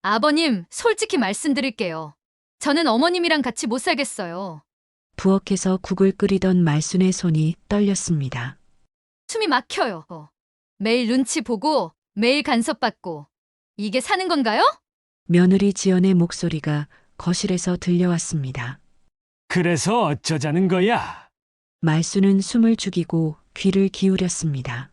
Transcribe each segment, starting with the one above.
아버님, 솔직히 말씀드릴게요. 저는 어머님이랑 같이 못 살겠어요. 부엌에서 국을 끓이던 말순의 손이 떨렸습니다. 숨이 막혀요. 매일 눈치 보고, 매일 간섭받고. 이게 사는 건가요? 며느리 지연의 목소리가 거실에서 들려왔습니다. 그래서 어쩌자는 거야? 말순은 숨을 죽이고 귀를 기울였습니다.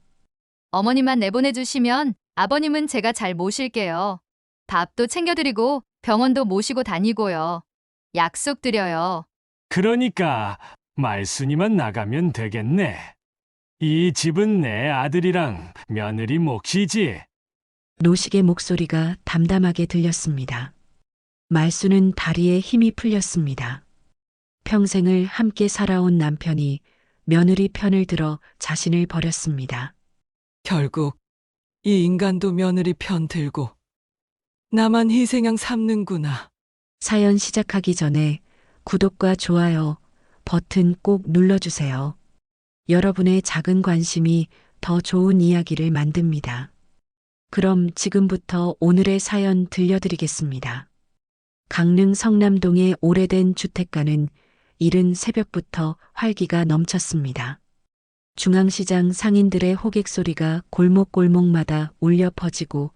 어머님만 내보내주시면 아버님은 제가 잘 모실게요. 밥도 챙겨드리고 병원도 모시고 다니고요. 약속드려요. 그러니까 말순이만 나가면 되겠네. 이 집은 내 아들이랑 며느리 몫이지. 노식의 목소리가 담담하게 들렸습니다. 말순은 다리에 힘이 풀렸습니다. 평생을 함께 살아온 남편이 며느리 편을 들어 자신을 버렸습니다. 결국 이 인간도 며느리 편 들고 나만 희생양 삼는구나. 사연 시작하기 전에 구독과 좋아요 버튼 꼭 눌러주세요. 여러분의 작은 관심이 더 좋은 이야기를 만듭니다. 그럼 지금부터 오늘의 사연 들려드리겠습니다. 강릉 성남동의 오래된 주택가는 이른 새벽부터 활기가 넘쳤습니다. 중앙시장 상인들의 호객 소리가 골목골목마다 울려 퍼지고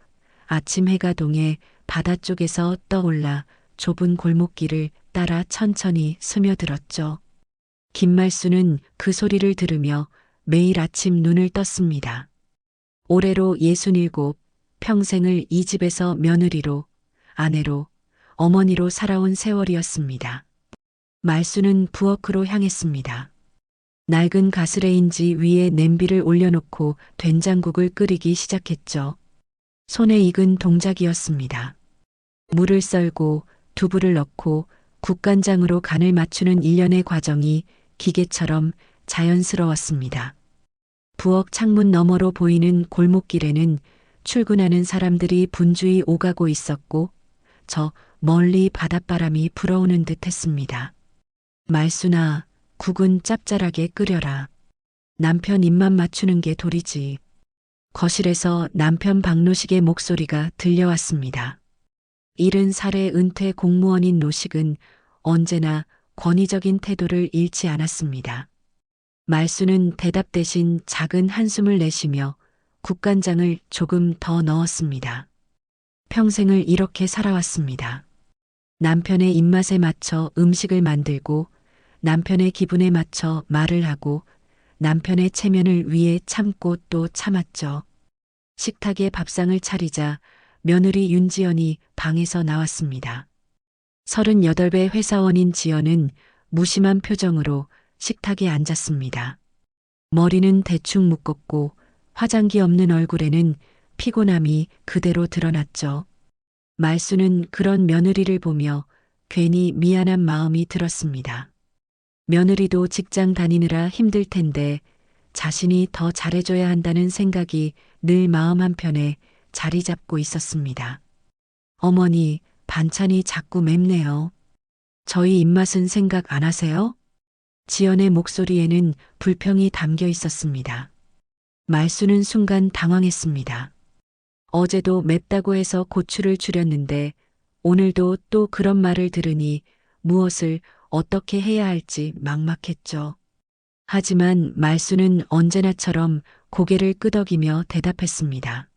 아침 해가 동해 바다 쪽에서 떠올라 좁은 골목길을 따라 천천히 스며들었죠. 김말수는 그 소리를 들으며 매일 아침 눈을 떴습니다. 올해로 67, 평생을 이 집에서 며느리로, 아내로, 어머니로 살아온 세월이었습니다. 말수는 부엌으로 향했습니다. 낡은 가스레인지 위에 냄비를 올려놓고 된장국을 끓이기 시작했죠. 손에 익은 동작이었습니다. 물을 썰고 두부를 넣고 국간장으로 간을 맞추는 일련의 과정이 기계처럼 자연스러웠습니다. 부엌 창문 너머로 보이는 골목길에는 출근하는 사람들이 분주히 오가고 있었고 저 멀리 바닷바람이 불어오는 듯 했습니다. 말순아, 국은 짭짤하게 끓여라. 남편 입만 맞추는 게 도리지. 거실에서 남편 박노식의 목소리가 들려왔습니다. 70살의 은퇴 공무원인 노식은 언제나 권위적인 태도를 잃지 않았습니다. 말수는 대답 대신 작은 한숨을 내쉬며 국간장을 조금 더 넣었습니다. 평생을 이렇게 살아왔습니다. 남편의 입맛에 맞춰 음식을 만들고 남편의 기분에 맞춰 말을 하고 남편의 체면을 위해 참고 또 참았죠. 식탁에 밥상을 차리자 며느리 윤지연이 방에서 나왔습니다. 38배 회사원인 지연은 무심한 표정으로 식탁에 앉았습니다. 머리는 대충 묶었고 화장기 없는 얼굴에는 피곤함이 그대로 드러났죠. 말수는 그런 며느리를 보며 괜히 미안한 마음이 들었습니다. 며느리도 직장 다니느라 힘들 텐데 자신이 더 잘해줘야 한다는 생각이 늘 마음 한편에 자리 잡고 있었습니다. 어머니, 반찬이 자꾸 맵네요. 저희 입맛은 생각 안 하세요? 지연의 목소리에는 불평이 담겨 있었습니다. 말수는 순간 당황했습니다. 어제도 맵다고 해서 고추를 줄였는데 오늘도 또 그런 말을 들으니 무엇을 어떻게 해야 할지 막막했죠. 하지만 말수는 언제나처럼 고개를 끄덕이며 대답했습니다.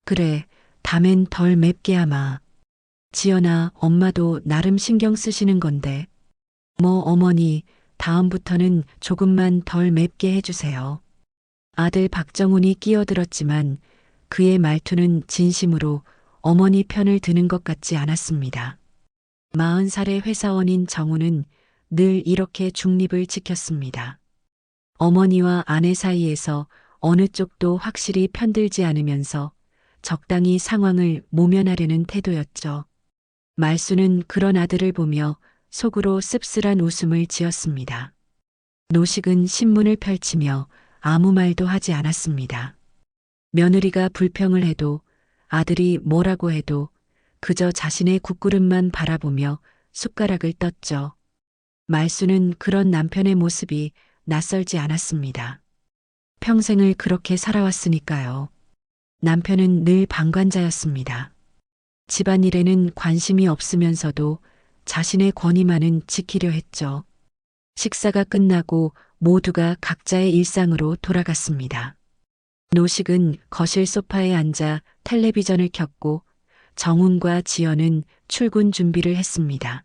그래, 다음엔 덜 맵게 하마. 지연아, 엄마도 나름 신경 쓰시는 건데. 뭐 어머니, 다음부터는 조금만 덜 맵게 해주세요. 아들 박정훈이 끼어들었지만 그의 말투는 진심으로 어머니 편을 드는 것 같지 않았습니다. 40살의 회사원인 정우는 늘 이렇게 중립을 지켰습니다. 어머니와 아내 사이에서 어느 쪽도 확실히 편들지 않으면서 적당히 상황을 모면하려는 태도였죠. 말수는 그런 아들을 보며 속으로 씁쓸한 웃음을 지었습니다. 노식은 신문을 펼치며 아무 말도 하지 않았습니다. 며느리가 불평을 해도 아들이 뭐라고 해도 그저 자신의 국그릇만 바라보며 숟가락을 떴죠. 말수는 그런 남편의 모습이 낯설지 않았습니다. 평생을 그렇게 살아왔으니까요. 남편은 늘 방관자였습니다. 집안일에는 관심이 없으면서도 자신의 권위만은 지키려 했죠. 식사가 끝나고 모두가 각자의 일상으로 돌아갔습니다. 노식은 거실 소파에 앉아 텔레비전을 켰고 정훈과 지연은 출근 준비를 했습니다.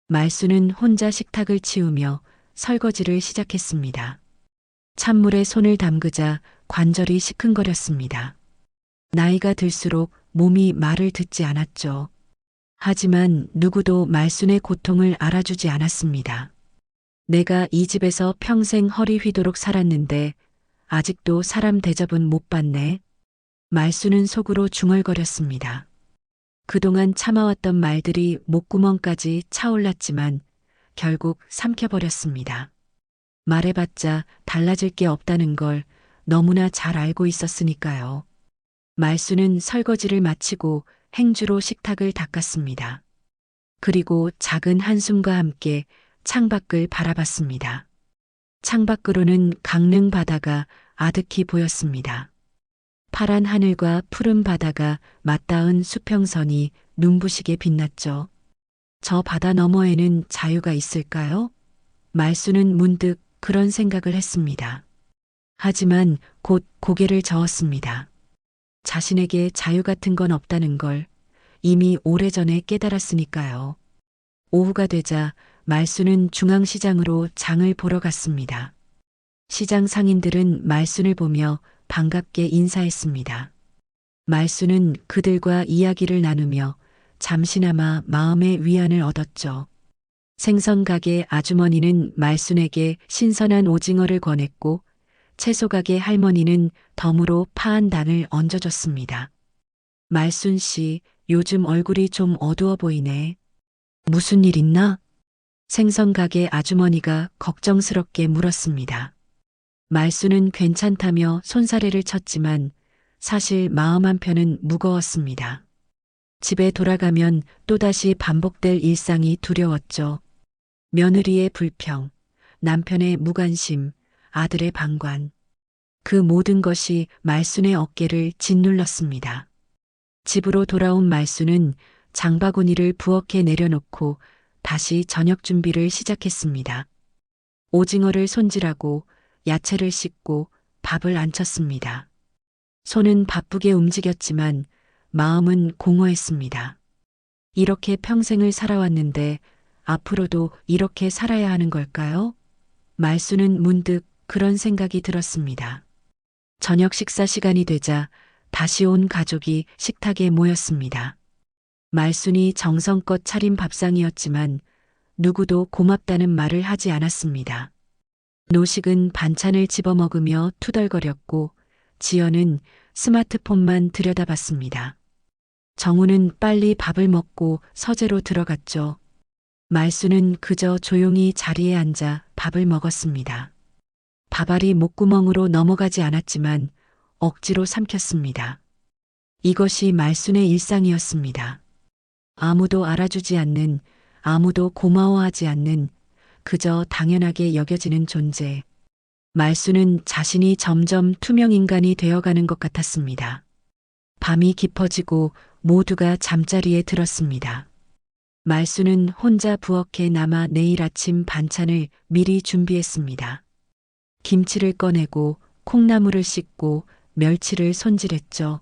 말수는 혼자 식탁을 치우며 설거지를 시작했습니다. 찬물에 손을 담그자 관절이 시큰거렸습니다. 나이가 들수록 몸이 말을 듣지 않았죠. 하지만 누구도 말순의 고통을 알아주지 않았습니다. 내가 이 집에서 평생 허리 휘도록 살았는데 아직도 사람 대접은 못 받네. 말순은 속으로 중얼거렸습니다. 그동안 참아왔던 말들이 목구멍까지 차올랐지만 결국 삼켜버렸습니다. 말해봤자 달라질 게 없다는 걸 너무나 잘 알고 있었으니까요. 말수는 설거지를 마치고 행주로 식탁을 닦았습니다. 그리고 작은 한숨과 함께 창밖을 바라봤습니다. 창밖으로는 강릉 바다가 아득히 보였습니다. 파란 하늘과 푸른 바다가 맞닿은 수평선이 눈부시게 빛났죠. 저 바다 너머에는 자유가 있을까요? 말수는 문득 그런 생각을 했습니다. 하지만 곧 고개를 저었습니다. 자신에게 자유 같은 건 없다는 걸 이미 오래전에 깨달았으니까요. 오후가 되자 말수는 중앙시장으로 장을 보러 갔습니다. 시장 상인들은 말순을 보며 반갑게 인사했습니다. 말수는 그들과 이야기를 나누며 잠시나마 마음의 위안을 얻었죠. 생선가게 아주머니는 말순에게 신선한 오징어를 권했고 채소가게 할머니는 덤으로 파한 단을 얹어줬습니다. 말순 씨, 요즘 얼굴이 좀 어두워 보이네. 무슨 일 있나? 생선가게 아주머니가 걱정스럽게 물었습니다. 말순은 괜찮다며 손사래를 쳤지만 사실 마음 한편은 무거웠습니다. 집에 돌아가면 또다시 반복될 일상이 두려웠죠. 며느리의 불평, 남편의 무관심, 아들의 방관. 그 모든 것이 말순의 어깨를 짓눌렀습니다. 집으로 돌아온 말순은 장바구니를 부엌에 내려놓고 다시 저녁 준비를 시작했습니다. 오징어를 손질하고 야채를 씻고 밥을 안쳤습니다. 손은 바쁘게 움직였지만 마음은 공허했습니다. 이렇게 평생을 살아왔는데 앞으로도 이렇게 살아야 하는 걸까요? 말수는 문득 그런 생각이 들었습니다. 저녁 식사 시간이 되자 다시 온 가족이 식탁에 모였습니다. 말순이 정성껏 차린 밥상이었지만 누구도 고맙다는 말을 하지 않았습니다. 노식은 반찬을 집어먹으며 투덜거렸고 지연은 스마트폰만 들여다봤습니다. 정우는 빨리 밥을 먹고 서재로 들어갔죠. 말수는 그저 조용히 자리에 앉아 밥을 먹었습니다. 밥알이 목구멍으로 넘어가지 않았지만 억지로 삼켰습니다. 이것이 말순의 일상이었습니다. 아무도 알아주지 않는, 아무도 고마워하지 않는, 그저 당연하게 여겨지는 존재. 말수는 자신이 점점 투명 인간이 되어가는 것 같았습니다. 밤이 깊어지고 모두가 잠자리에 들었습니다. 말수는 혼자 부엌에 남아 내일 아침 반찬을 미리 준비했습니다. 김치를 꺼내고 콩나물을 씻고 멸치를 손질했죠.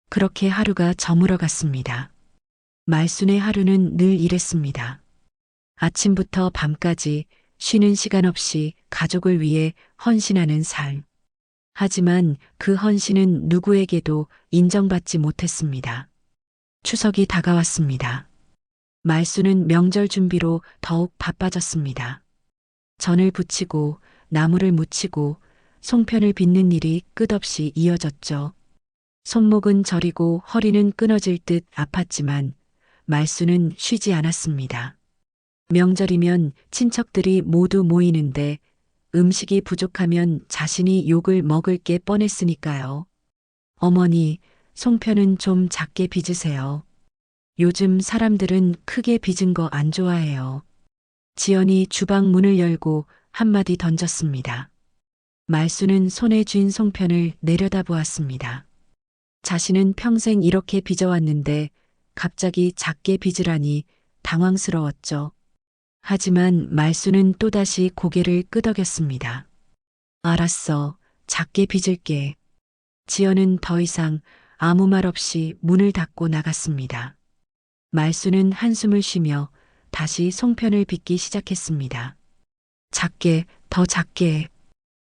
그렇게 하루가 저물어 갔습니다. 말순의 하루는 늘 이랬습니다. 아침부터 밤까지 쉬는 시간 없이 가족을 위해 헌신하는 삶. 하지만 그 헌신은 누구에게도 인정받지 못했습니다. 추석이 다가왔습니다. 말수는 명절 준비로 더욱 바빠졌습니다. 전을 부치고 나무를 묻히고 송편을 빚는 일이 끝없이 이어졌죠. 손목은 저리고 허리는 끊어질 듯 아팠지만 말수는 쉬지 않았습니다. 명절이면 친척들이 모두 모이는데 음식이 부족하면 자신이 욕을 먹을 게 뻔했으니까요. 어머니, 송편은 좀 작게 빚으세요. 요즘 사람들은 크게 빚은 거 안 좋아해요. 지연이 주방 문을 열고 한마디 던졌습니다. 말수는 손에 쥔 송편을 내려다보았습니다. 자신은 평생 이렇게 빚어왔는데 갑자기 작게 빚으라니 당황스러웠죠. 하지만 말수는 또다시 고개를 끄덕였습니다. 알았어. 작게 빚을게. 지연은 더 이상 아무 말 없이 문을 닫고 나갔습니다. 말수는 한숨을 쉬며 다시 송편을 빚기 시작했습니다. 작게, 더 작게.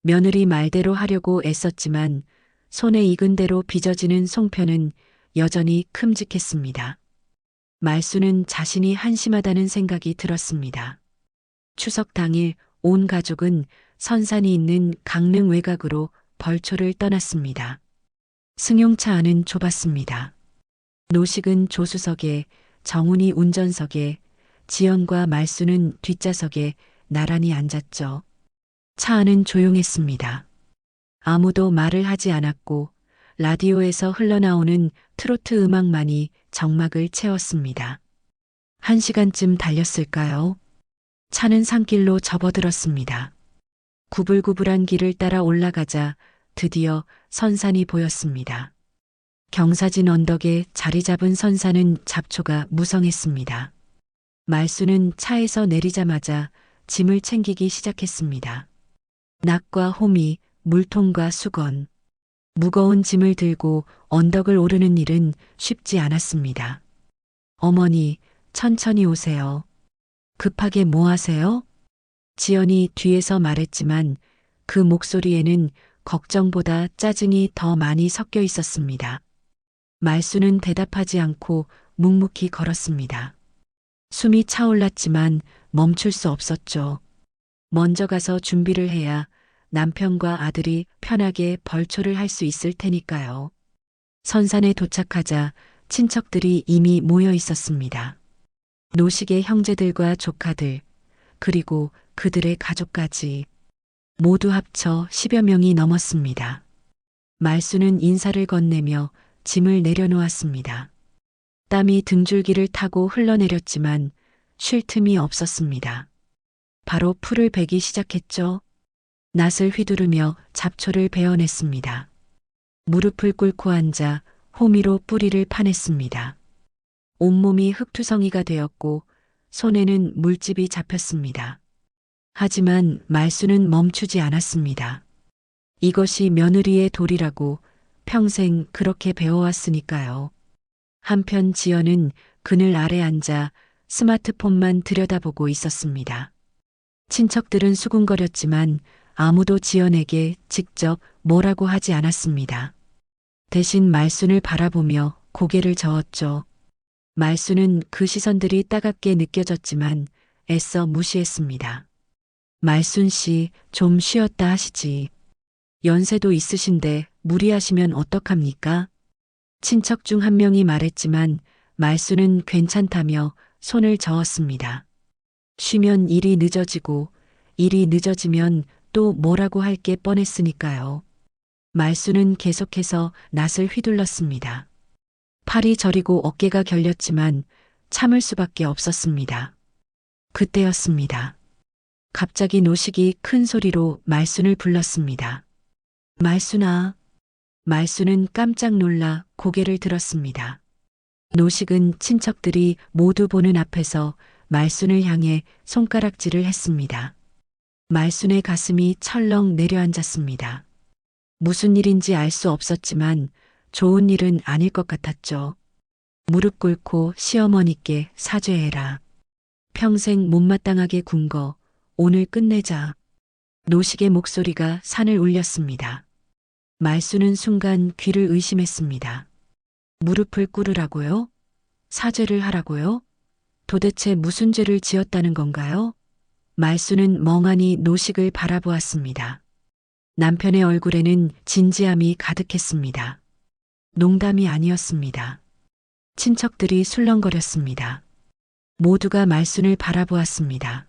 며느리 말대로 하려고 애썼지만 손에 익은 대로 빚어지는 송편은 여전히 큼직했습니다. 말수는 자신이 한심하다는 생각이 들었습니다. 추석 당일 온 가족은 선산이 있는 강릉 외곽으로 벌초를 떠났습니다. 승용차 안은 좁았습니다. 노식은 조수석에, 정훈이 운전석에, 지연과 말수는 뒷좌석에 나란히 앉았죠. 차 안은 조용했습니다. 아무도 말을 하지 않았고 라디오에서 흘러나오는 트로트 음악만이 정막을 채웠습니다. 1시간쯤 달렸을까요? 차는 산길로 접어들었습니다. 구불구불한 길을 따라 올라가자 드디어 선산이 보였습니다. 경사진 언덕에 자리 잡은 선산은 잡초가 무성했습니다. 말수는 차에서 내리자마자 짐을 챙기기 시작했습니다. 낙과 호미, 물통과 수건. 무거운 짐을 들고 언덕을 오르는 일은 쉽지 않았습니다. 어머니, 천천히 오세요. 급하게 뭐 하세요? 지연이 뒤에서 말했지만 그 목소리에는 걱정보다 짜증이 더 많이 섞여 있었습니다. 말수는 대답하지 않고 묵묵히 걸었습니다. 숨이 차올랐지만 멈출 수 없었죠. 먼저 가서 준비를 해야 남편과 아들이 편하게 벌초를 할 수 있을 테니까요. 선산에 도착하자 친척들이 이미 모여 있었습니다. 노식의 형제들과 조카들, 그리고 그들의 가족까지 모두 합쳐 10여 명이 넘었습니다. 말수는 인사를 건네며 짐을 내려놓았습니다. 땀이 등줄기를 타고 흘러내렸지만 쉴 틈이 없었습니다. 바로 풀을 베기 시작했죠. 낫을 휘두르며 잡초를 베어냈습니다. 무릎을 꿇고 앉아 호미로 뿌리를 파냈습니다. 온몸이 흙투성이가 되었고 손에는 물집이 잡혔습니다. 하지만 말수는 멈추지 않았습니다. 이것이 며느리의 도리라고 평생 그렇게 배워왔으니까요. 한편 지연은 그늘 아래 앉아 스마트폰만 들여다보고 있었습니다. 친척들은 수군거렸지만 아무도 지연에게 직접 뭐라고 하지 않았습니다. 대신 말순을 바라보며 고개를 저었죠. 말순은 그 시선들이 따갑게 느껴졌지만 애써 무시했습니다. 말순 씨, 좀 쉬었다 하시지. 연세도 있으신데 무리하시면 어떡합니까? 친척 중 한 명이 말했지만 말순은 괜찮다며 손을 저었습니다. 쉬면 일이 늦어지고 일이 늦어지면 또 뭐라고 할 게 뻔했으니까요. 말순은 계속해서 낫을 휘둘렀습니다. 팔이 저리고 어깨가 결렸지만 참을 수밖에 없었습니다. 그때였습니다. 갑자기 노식이 큰 소리로 말순을 불렀습니다. 말순아. 말순은 깜짝 놀라 고개를 들었습니다. 노식은 친척들이 모두 보는 앞에서 말순을 향해 손가락질을 했습니다. 말순의 가슴이 철렁 내려앉았습니다. 무슨 일인지 알 수 없었지만 좋은 일은 아닐 것 같았죠. 무릎 꿇고 시어머니께 사죄해라. 평생 못마땅하게 군 거 오늘 끝내자. 노식의 목소리가 산을 울렸습니다. 말수는 순간 귀를 의심했습니다. 무릎을 꿇으라고요? 사죄를 하라고요? 도대체 무슨 죄를 지었다는 건가요? 말수는 멍하니 노식을 바라보았습니다. 남편의 얼굴에는 진지함이 가득했습니다. 농담이 아니었습니다. 친척들이 술렁거렸습니다. 모두가 말순을 바라보았습니다.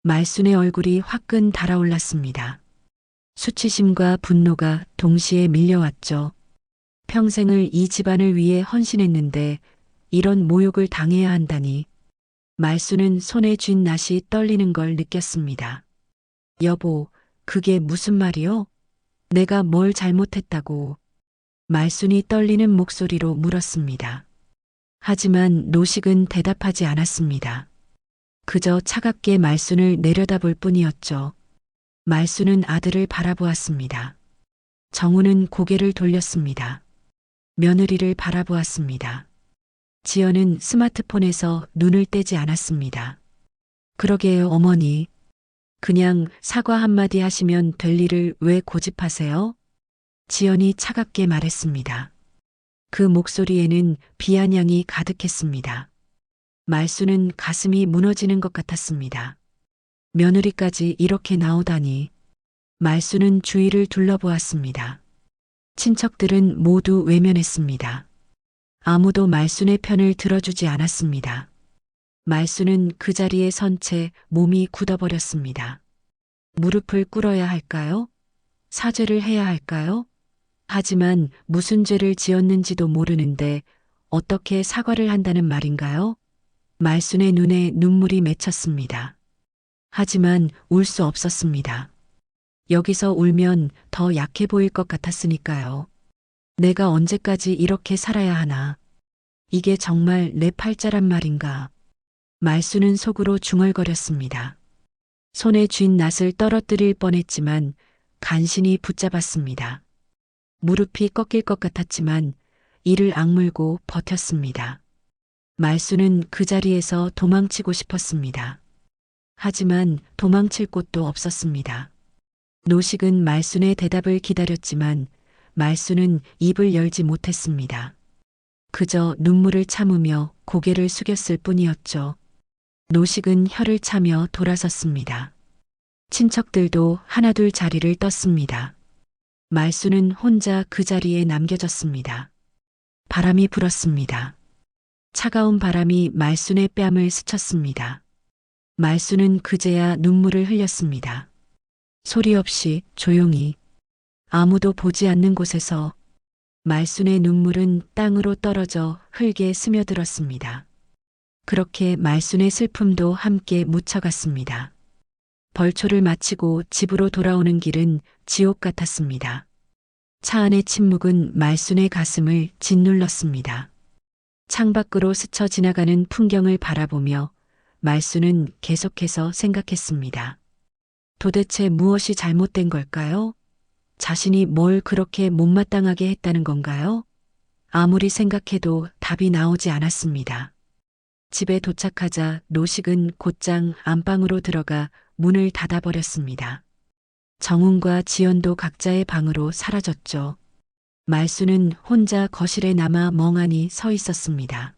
말순의 얼굴이 화끈 달아올랐습니다. 수치심과 분노가 동시에 밀려왔죠. 평생을 이 집안을 위해 헌신했는데 이런 모욕을 당해야 한다니. 말순은 손에 쥔 낫이 떨리는 걸 느꼈습니다. 여보, 그게 무슨 말이요? 내가 뭘 잘못했다고. 말순이 떨리는 목소리로 물었습니다. 하지만 노식은 대답하지 않았습니다. 그저 차갑게 말순을 내려다볼 뿐이었죠. 말순은 아들을 바라보았습니다. 정우는 고개를 돌렸습니다. 며느리를 바라보았습니다. 지연은 스마트폰에서 눈을 떼지 않았습니다. 그러게요, 어머니. 그냥 사과 한마디 하시면 될 일을 왜 고집하세요? 지연이 차갑게 말했습니다. 그 목소리에는 비아냥이 가득했습니다. 말수는 가슴이 무너지는 것 같았습니다. 며느리까지 이렇게 나오다니. 말수는 주위를 둘러보았습니다. 친척들은 모두 외면했습니다. 아무도 말순의 편을 들어주지 않았습니다. 말순은 그 자리에 선 채 몸이 굳어버렸습니다. 무릎을 꿇어야 할까요? 사죄를 해야 할까요? 하지만 무슨 죄를 지었는지도 모르는데 어떻게 사과를 한다는 말인가요? 말순의 눈에 눈물이 맺혔습니다. 하지만 울 수 없었습니다. 여기서 울면 더 약해 보일 것 같았으니까요. 내가 언제까지 이렇게 살아야 하나? 이게 정말 내 팔자란 말인가? 말수는 속으로 중얼거렸습니다. 손에 쥔 낫을 떨어뜨릴 뻔했지만 간신히 붙잡았습니다. 무릎이 꺾일 것 같았지만 이를 악물고 버텼습니다. 말수는 그 자리에서 도망치고 싶었습니다. 하지만 도망칠 곳도 없었습니다. 노식은 말순의 대답을 기다렸지만 말순은 입을 열지 못했습니다. 그저 눈물을 참으며 고개를 숙였을 뿐이었죠. 노식은 혀를 차며 돌아섰습니다. 친척들도 하나둘 자리를 떴습니다. 말순은 혼자 그 자리에 남겨졌습니다. 바람이 불었습니다. 차가운 바람이 말순의 뺨을 스쳤습니다. 말순은 그제야 눈물을 흘렸습니다. 소리 없이 조용히 아무도 보지 않는 곳에서 말순의 눈물은 땅으로 떨어져 흙에 스며들었습니다. 그렇게 말순의 슬픔도 함께 묻혀갔습니다. 벌초를 마치고 집으로 돌아오는 길은 지옥 같았습니다. 차 안의 침묵은 말순의 가슴을 짓눌렀습니다. 창밖으로 스쳐 지나가는 풍경을 바라보며 말순은 계속해서 생각했습니다. 도대체 무엇이 잘못된 걸까요? 자신이 뭘 그렇게 못마땅하게 했다는 건가요? 아무리 생각해도 답이 나오지 않았습니다. 집에 도착하자 노식은 곧장 안방으로 들어가 문을 닫아버렸습니다. 정훈과 지연도 각자의 방으로 사라졌죠. 말수는 혼자 거실에 남아 멍하니 서 있었습니다.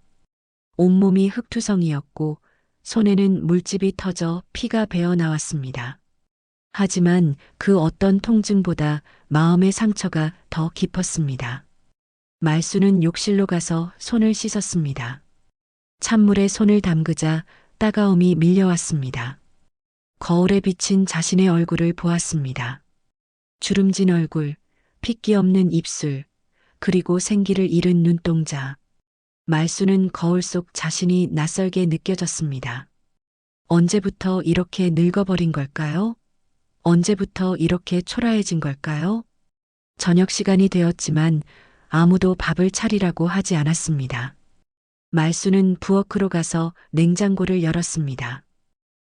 온몸이 흙투성이었고 손에는 물집이 터져 피가 배어 나왔습니다. 하지만 그 어떤 통증보다 마음의 상처가 더 깊었습니다. 말수는 욕실로 가서 손을 씻었습니다. 찬물에 손을 담그자 따가움이 밀려왔습니다. 거울에 비친 자신의 얼굴을 보았습니다. 주름진 얼굴, 핏기 없는 입술, 그리고 생기를 잃은 눈동자. 말수는 거울 속 자신이 낯설게 느껴졌습니다. 언제부터 이렇게 늙어버린 걸까요? 언제부터 이렇게 초라해진 걸까요? 저녁 시간이 되었지만 아무도 밥을 차리라고 하지 않았습니다. 말수는 부엌으로 가서 냉장고를 열었습니다.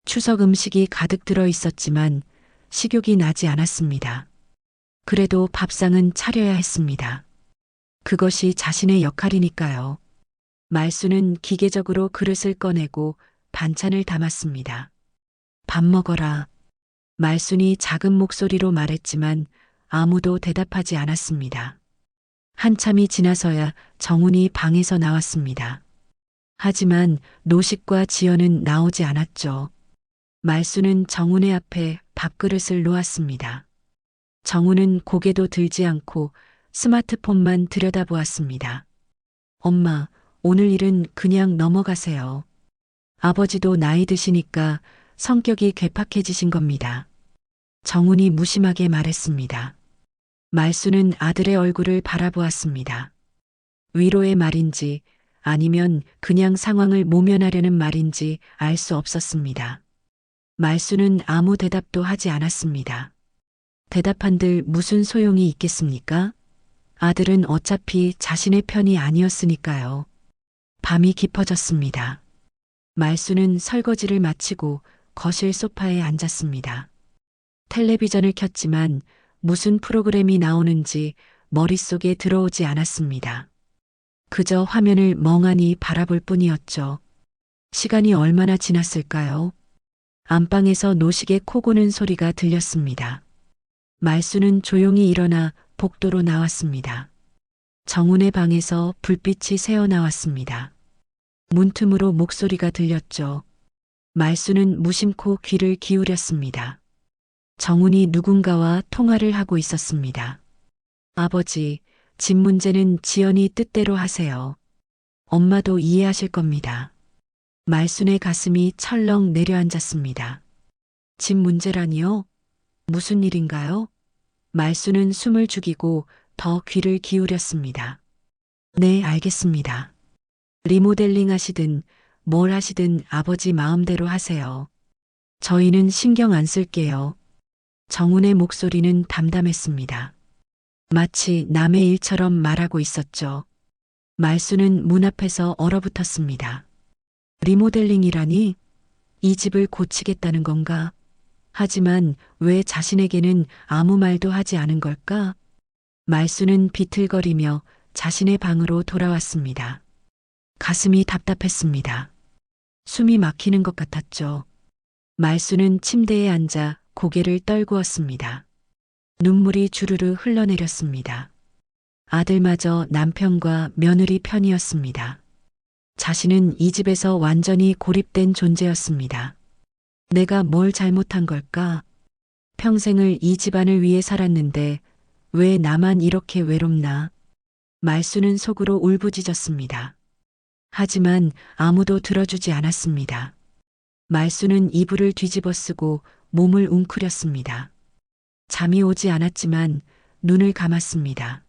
추석 음식이 가득 들어 있었지만 식욕이 나지 않았습니다. 그래도 밥상은 차려야 했습니다. 그것이 자신의 역할이니까요. 말수는 기계적으로 그릇을 꺼내고 반찬을 담았습니다. 밥 먹어라. 말순이 작은 목소리로 말했지만 아무도 대답하지 않았습니다. 한참이 지나서야 정훈이 방에서 나왔습니다. 하지만 노식과 지연은 나오지 않았죠. 말수는 정훈의 앞에 밥그릇을 놓았습니다. 정훈은 고개도 들지 않고 스마트폰만 들여다보았습니다. 엄마, 오늘 일은 그냥 넘어가세요. 아버지도 나이 드시니까 성격이 괴팍해지신 겁니다. 정훈이 무심하게 말했습니다. 말수는 아들의 얼굴을 바라보았습니다. 위로의 말인지 아니면 그냥 상황을 모면하려는 말인지 알 수 없었습니다. 말수는 아무 대답도 하지 않았습니다. 대답한들 무슨 소용이 있겠습니까? 아들은 어차피 자신의 편이 아니었으니까요. 밤이 깊어졌습니다. 말수는 설거지를 마치고 거실 소파에 앉았습니다. 텔레비전을 켰지만 무슨 프로그램이 나오는지 머릿속에 들어오지 않았습니다. 그저 화면을 멍하니 바라볼 뿐이었죠. 시간이 얼마나 지났을까요? 안방에서 노식의 코 고는 소리가 들렸습니다. 말수는 조용히 일어나 복도로 나왔습니다. 정훈의 방에서 불빛이 새어나왔습니다. 문틈으로 목소리가 들렸죠. 말수는 무심코 귀를 기울였습니다. 정훈이 누군가와 통화를 하고 있었습니다. 아버지, 집 문제는 지연이 뜻대로 하세요. 엄마도 이해하실 겁니다. 말순의 가슴이 철렁 내려앉았습니다. 집 문제라니요? 무슨 일인가요? 말순은 숨을 죽이고 더 귀를 기울였습니다. 네, 알겠습니다. 리모델링 하시든 뭘 하시든 아버지 마음대로 하세요. 저희는 신경 안 쓸게요. 정훈의 목소리는 담담했습니다. 마치 남의 일처럼 말하고 있었죠. 말수는 문 앞에서 얼어붙었습니다. 리모델링이라니? 이 집을 고치겠다는 건가? 하지만 왜 자신에게는 아무 말도 하지 않은 걸까? 말수는 비틀거리며 자신의 방으로 돌아왔습니다. 가슴이 답답했습니다. 숨이 막히는 것 같았죠. 말수는 침대에 앉아 고개를 떨구었습니다. 눈물이 주르르 흘러내렸습니다. 아들마저 남편과 며느리 편이었습니다. 자신은 이 집에서 완전히 고립된 존재였습니다. 내가 뭘 잘못한 걸까? 평생을 이 집안을 위해 살았는데 왜 나만 이렇게 외롭나? 말수는 속으로 울부짖었습니다. 하지만 아무도 들어주지 않았습니다. 말수는 이불을 뒤집어 쓰고 몸을 웅크렸습니다. 잠이 오지 않았지만 눈을 감았습니다.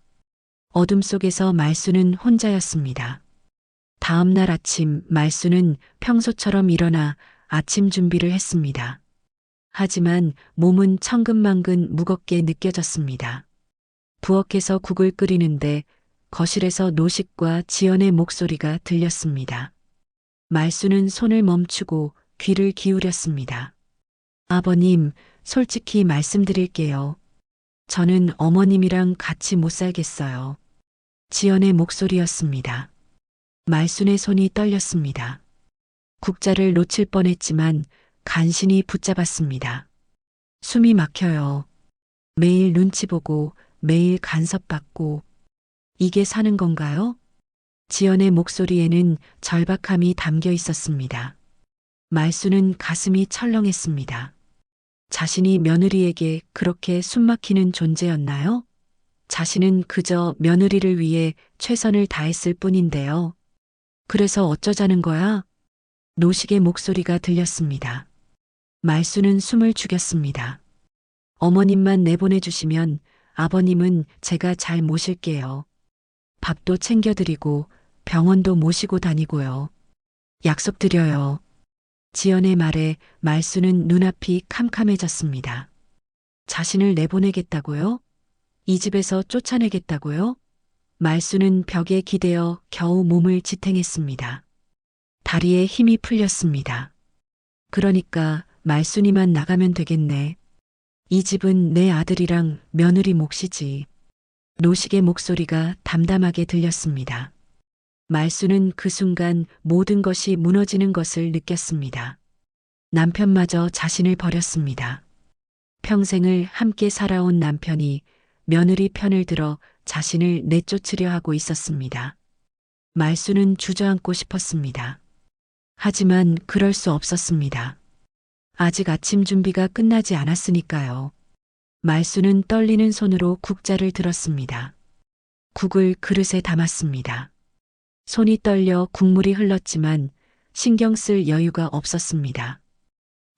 어둠 속에서 말수는 혼자였습니다. 다음 날 아침 말수는 평소처럼 일어나 아침 준비를 했습니다. 하지만 몸은 천근만근 무겁게 느껴졌습니다. 부엌에서 국을 끓이는데 거실에서 노식과 지연의 목소리가 들렸습니다. 말수는 손을 멈추고 귀를 기울였습니다. 아버님, 솔직히 말씀드릴게요. 저는 어머님이랑 같이 못 살겠어요. 지연의 목소리였습니다. 말순의 손이 떨렸습니다. 국자를 놓칠 뻔했지만 간신히 붙잡았습니다. 숨이 막혀요. 매일 눈치 보고 매일 간섭받고 이게 사는 건가요? 지연의 목소리에는 절박함이 담겨 있었습니다. 말수는 가슴이 철렁했습니다. 자신이 며느리에게 그렇게 숨막히는 존재였나요? 자신은 그저 며느리를 위해 최선을 다했을 뿐인데요. 그래서 어쩌자는 거야? 노식의 목소리가 들렸습니다. 말수는 숨을 죽였습니다. 어머님만 내보내주시면 아버님은 제가 잘 모실게요. 밥도 챙겨드리고 병원도 모시고 다니고요. 약속드려요. 지연의 말에 말수는 눈앞이 캄캄해졌습니다. 자신을 내보내겠다고요? 이 집에서 쫓아내겠다고요? 말수는 벽에 기대어 겨우 몸을 지탱했습니다. 다리에 힘이 풀렸습니다. 그러니까 말순이만 나가면 되겠네. 이 집은 내 아들이랑 며느리 몫이지. 노식의 목소리가 담담하게 들렸습니다. 말수는 그 순간 모든 것이 무너지는 것을 느꼈습니다. 남편마저 자신을 버렸습니다. 평생을 함께 살아온 남편이 며느리 편을 들어 자신을 내쫓으려 하고 있었습니다. 말수는 주저앉고 싶었습니다. 하지만 그럴 수 없었습니다. 아직 아침 준비가 끝나지 않았으니까요. 말수는 떨리는 손으로 국자를 들었습니다. 국을 그릇에 담았습니다. 손이 떨려 국물이 흘렀지만 신경 쓸 여유가 없었습니다.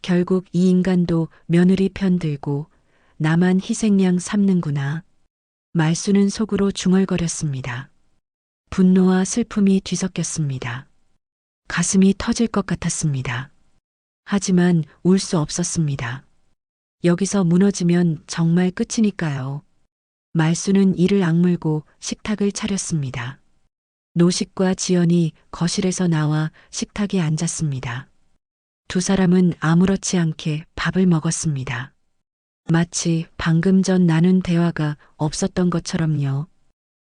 결국 이 인간도 며느리 편 들고 나만 희생양 삼는구나. 말수는 속으로 중얼거렸습니다. 분노와 슬픔이 뒤섞였습니다. 가슴이 터질 것 같았습니다. 하지만 울 수 없었습니다. 여기서 무너지면 정말 끝이니까요. 말수는 이를 악물고 식탁을 차렸습니다. 노식과 지연이 거실에서 나와 식탁에 앉았습니다. 두 사람은 아무렇지 않게 밥을 먹었습니다. 마치 방금 전 나눈 대화가 없었던 것처럼요.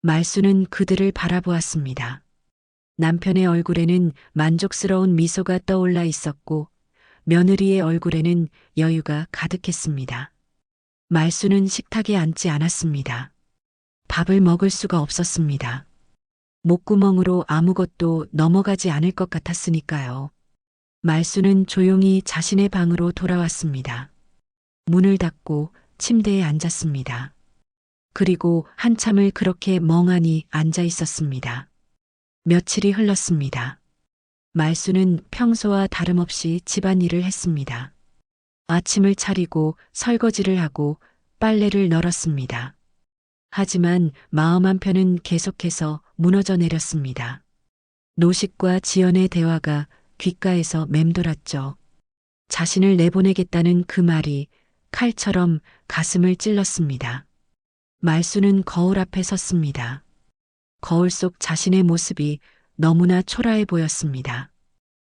말수는 그들을 바라보았습니다. 남편의 얼굴에는 만족스러운 미소가 떠올라 있었고 며느리의 얼굴에는 여유가 가득했습니다. 말수는 식탁에 앉지 않았습니다. 밥을 먹을 수가 없었습니다. 목구멍으로 아무것도 넘어가지 않을 것 같았으니까요. 말수는 조용히 자신의 방으로 돌아왔습니다. 문을 닫고 침대에 앉았습니다. 그리고 한참을 그렇게 멍하니 앉아 있었습니다. 며칠이 흘렀습니다. 말수는 평소와 다름없이 집안일을 했습니다. 아침을 차리고 설거지를 하고 빨래를 널었습니다. 하지만 마음 한편은 계속해서 무너져 내렸습니다. 노식과 지연의 대화가 귓가에서 맴돌았죠. 자신을 내보내겠다는 그 말이 칼처럼 가슴을 찔렀습니다. 말수는 거울 앞에 섰습니다. 거울 속 자신의 모습이 너무나 초라해 보였습니다.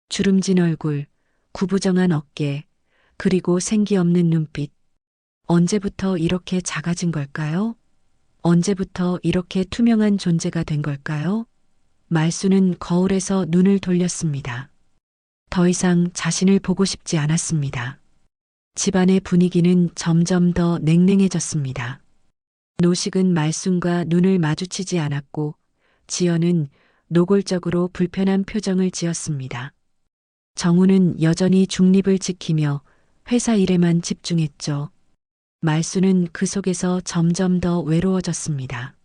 주름진 얼굴, 구부정한 어깨, 그리고 생기 없는 눈빛. 언제부터 이렇게 작아진 걸까요? 언제부터 이렇게 투명한 존재가 된 걸까요? 말수는 거울에서 눈을 돌렸습니다. 더 이상 자신을 보고 싶지 않았습니다. 집안의 분위기는 점점 더 냉랭해졌습니다. 노식은 말순과 눈을 마주치지 않았고 지연은 노골적으로 불편한 표정을 지었습니다. 정우는 여전히 중립을 지키며 회사 일에만 집중했죠. 말수는 그 속에서 점점 더 외로워졌습니다.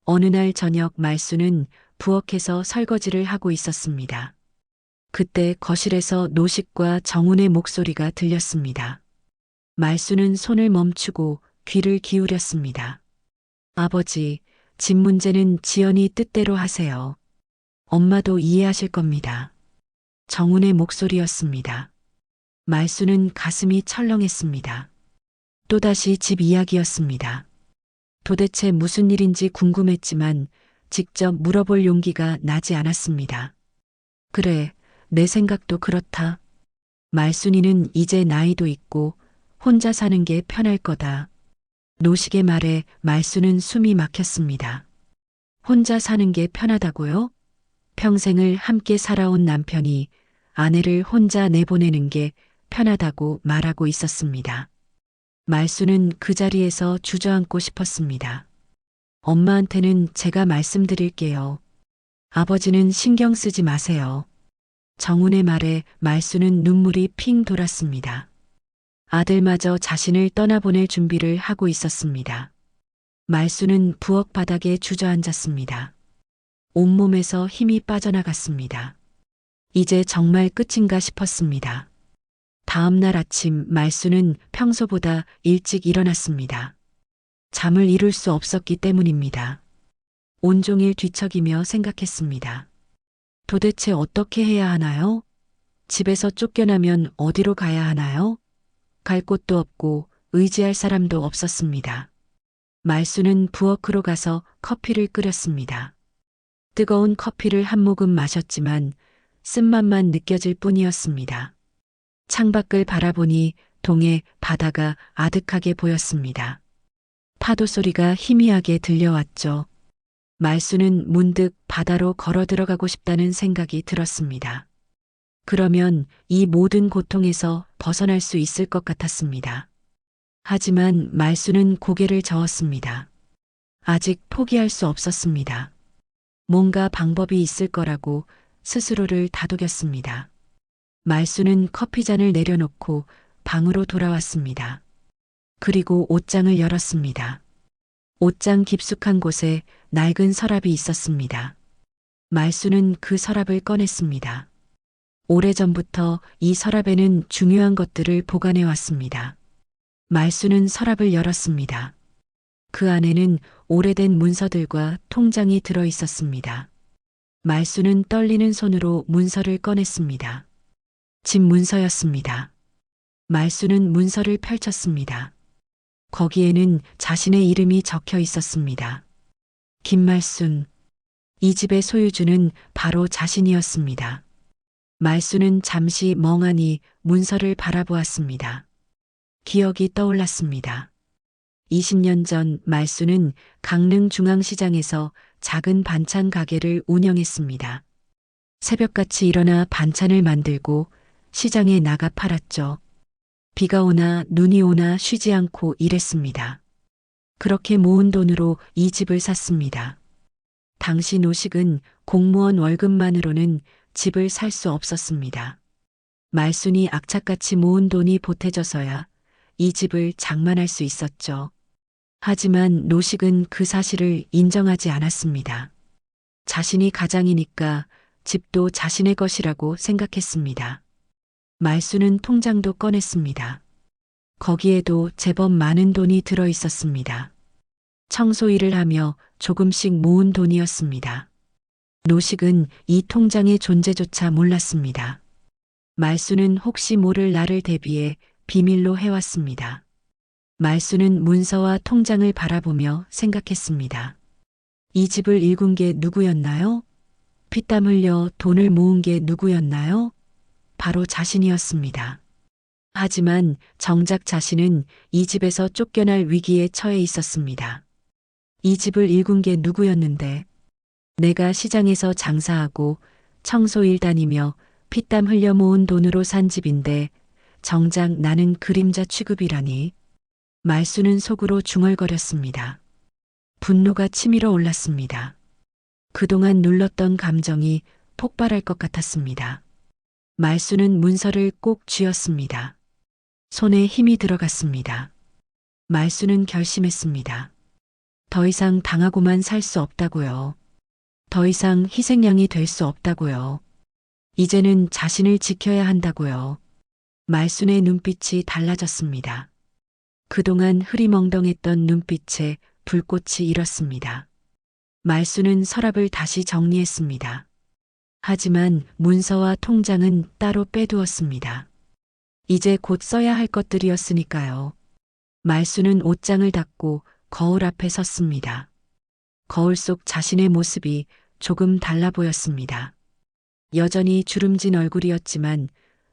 어느 날 저녁 말수는 부엌에서 설거지를 하고 있었습니다. 그때 거실에서 노식과 정훈의 목소리가 들렸습니다. 말수는 손을 멈추고 귀를 기울였습니다. 아버지, 집 문제는 지연이 뜻대로 하세요. 엄마도 이해하실 겁니다. 정훈의 목소리였습니다. 말수는 가슴이 철렁했습니다. 또다시 집 이야기였습니다. 도대체 무슨 일인지 궁금했지만 직접 물어볼 용기가 나지 않았습니다. 그래, 내 생각도 그렇다. 말순이는 이제 나이도 있고 혼자 사는 게 편할 거다. 노식의 말에 말수는 숨이 막혔습니다. 혼자 사는 게 편하다고요? 평생을 함께 살아온 남편이 아내를 혼자 내보내는 게 편하다고 말하고 있었습니다. 말수는 그 자리에서 주저앉고 싶었습니다. 엄마한테는 제가 말씀드릴게요. 아버지는 신경 쓰지 마세요. 정훈의 말에 말수는 눈물이 핑 돌았습니다. 아들마저 자신을 떠나보낼 준비를 하고 있었습니다. 말수는 부엌 바닥에 주저앉았습니다. 온몸에서 힘이 빠져나갔습니다. 이제 정말 끝인가 싶었습니다. 다음 날 아침 말수는 평소보다 일찍 일어났습니다. 잠을 이룰 수 없었기 때문입니다. 온종일 뒤척이며 생각했습니다. 도대체 어떻게 해야 하나요? 집에서 쫓겨나면 어디로 가야 하나요? 갈 곳도 없고 의지할 사람도 없었습니다. 말수는 부엌으로 가서 커피를 끓였습니다. 뜨거운 커피를 한 모금 마셨지만 쓴맛만 느껴질 뿐이었습니다. 창밖을 바라보니 동해 바다가 아득하게 보였습니다. 파도 소리가 희미하게 들려왔죠. 말수는 문득 바다로 걸어 들어가고 싶다는 생각이 들었습니다. 그러면 이 모든 고통에서 벗어날 수 있을 것 같았습니다. 하지만 말수는 고개를 저었습니다. 아직 포기할 수 없었습니다. 뭔가 방법이 있을 거라고 스스로를 다독였습니다. 말수는 커피잔을 내려놓고 방으로 돌아왔습니다. 그리고 옷장을 열었습니다. 옷장 깊숙한 곳에 낡은 서랍이 있었습니다. 말수는 그 서랍을 꺼냈습니다. 오래전부터 이 서랍에는 중요한 것들을 보관해 왔습니다. 말수는 서랍을 열었습니다. 그 안에는 오래된 문서들과 통장이 들어 있었습니다. 말수는 떨리는 손으로 문서를 꺼냈습니다. 집 문서였습니다. 말수는 문서를 펼쳤습니다. 거기에는 자신의 이름이 적혀 있었습니다. 김말순. 이 집의 소유주는 바로 자신이었습니다. 말수는 잠시 멍하니 문서를 바라보았습니다. 기억이 떠올랐습니다. 20년 전 말수는 강릉 중앙시장에서 작은 반찬 가게를 운영했습니다. 새벽같이 일어나 반찬을 만들고 시장에 나가 팔았죠. 비가 오나 눈이 오나 쉬지 않고 일했습니다. 그렇게 모은 돈으로 이 집을 샀습니다. 당시 노식은 공무원 월급만으로는 집을 살 수 없었습니다. 말순이 악착같이 모은 돈이 보태져서야 이 집을 장만할 수 있었죠. 하지만 노식은 그 사실을 인정하지 않았습니다. 자신이 가장이니까 집도 자신의 것이라고 생각했습니다. 말수는 통장도 꺼냈습니다. 거기에도 제법 많은 돈이 들어 있었습니다. 청소 일을 하며 조금씩 모은 돈이었습니다. 노식은 이 통장의 존재조차 몰랐습니다. 말수는 혹시 모를 날을 대비해 비밀로 해왔습니다. 말수는 문서와 통장을 바라보며 생각했습니다. 이 집을 일군 게 누구였나요? 피땀 흘려 돈을 모은 게 누구였나요? 바로 자신이었습니다. 하지만 정작 자신은 이 집에서 쫓겨날 위기에 처해 있었습니다. 이 집을 일군 게 누구였는데, 내가 시장에서 장사하고 청소일 다니며 피땀 흘려 모은 돈으로 산 집인데 정작 나는 그림자 취급이라니. 말수는 속으로 중얼거렸습니다. 분노가 치밀어 올랐습니다. 그동안 눌렀던 감정이 폭발할 것 같았습니다. 말수는 문서를 꼭 쥐었습니다. 손에 힘이 들어갔습니다. 말수는 결심했습니다. 더 이상 당하고만 살 수 없다고요. 더 이상 희생양이 될 수 없다고요. 이제는 자신을 지켜야 한다고요. 말순의 눈빛이 달라졌습니다. 그동안 흐리멍덩했던 눈빛에 불꽃이 일었습니다. 말수는 서랍을 다시 정리했습니다. 하지만 문서와 통장은 따로 빼두었습니다. 이제 곧 써야 할 것들이었으니까요. 말수는 옷장을 닫고 거울 앞에 섰습니다. 거울 속 자신의 모습이 조금 달라 보였습니다. 여전히 주름진 얼굴이었지만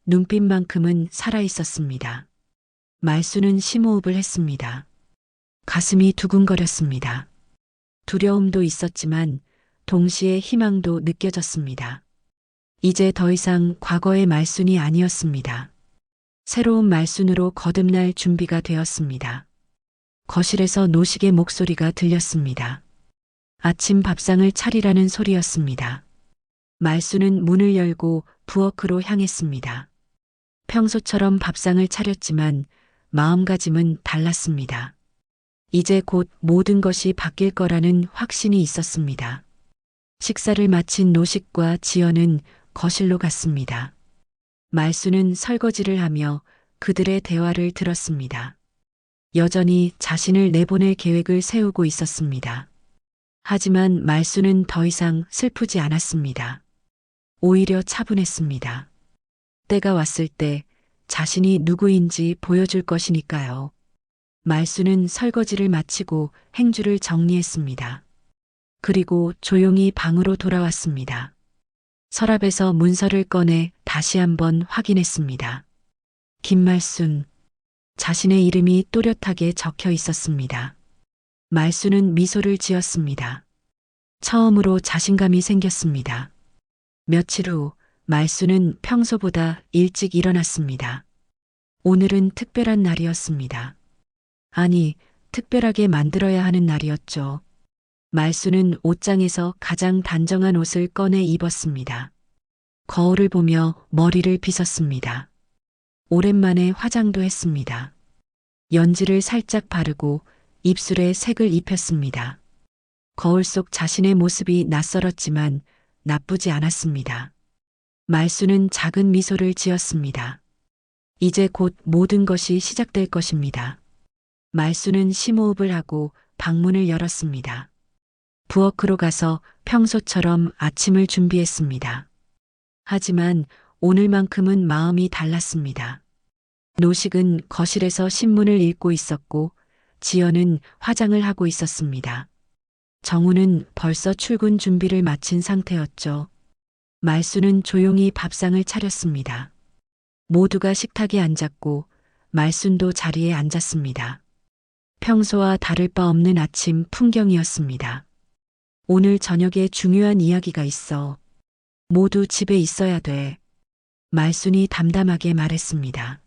눈빛만큼은 살아 있었습니다. 말수는 심호흡을 했습니다. 가슴이 두근거렸습니다. 두려움도 있었지만 동시에 희망도 느껴졌습니다. 이제 더 이상 과거의 말순이 아니었습니다. 새로운 말순으로 거듭날 준비가 되었습니다. 거실에서 노식의 목소리가 들렸습니다. 아침 밥상을 차리라는 소리였습니다. 말수는 문을 열고 부엌으로 향했습니다. 평소처럼 밥상을 차렸지만 마음가짐은 달랐습니다. 이제 곧 모든 것이 바뀔 거라는 확신이 있었습니다. 식사를 마친 노식과 지연은 거실로 갔습니다. 말수는 설거지를 하며 그들의 대화를 들었습니다. 여전히 자신을 내보낼 계획을 세우고 있었습니다. 하지만 말수는 더 이상 슬프지 않았습니다. 오히려 차분했습니다. 때가 왔을 때 자신이 누구인지 보여줄 것이니까요. 말수는 설거지를 마치고 행주를 정리했습니다. 그리고 조용히 방으로 돌아왔습니다. 서랍에서 문서를 꺼내 다시 한번 확인했습니다. 김말순. 자신의 이름이 또렷하게 적혀 있었습니다. 말수는 미소를 지었습니다. 처음으로 자신감이 생겼습니다. 며칠 후 말수는 평소보다 일찍 일어났습니다. 오늘은 특별한 날이었습니다. 아니, 특별하게 만들어야 하는 날이었죠. 말수는 옷장에서 가장 단정한 옷을 꺼내 입었습니다. 거울을 보며 머리를 빗었습니다. 오랜만에 화장도 했습니다. 연지를 살짝 바르고 입술에 색을 입혔습니다. 거울 속 자신의 모습이 낯설었지만 나쁘지 않았습니다. 말수는 작은 미소를 지었습니다. 이제 곧 모든 것이 시작될 것입니다. 말수는 심호흡을 하고 방문을 열었습니다. 부엌으로 가서 평소처럼 아침을 준비했습니다. 하지만 오늘만큼은 마음이 달랐습니다. 노식은 거실에서 신문을 읽고 있었고 지연은 화장을 하고 있었습니다. 정우는 벌써 출근 준비를 마친 상태였죠. 말수는 조용히 밥상을 차렸습니다. 모두가 식탁에 앉았고 말순도 자리에 앉았습니다. 평소와 다를 바 없는 아침 풍경이었습니다. 오늘 저녁에 중요한 이야기가 있어. 모두 집에 있어야 돼. 말순이 담담하게 말했습니다.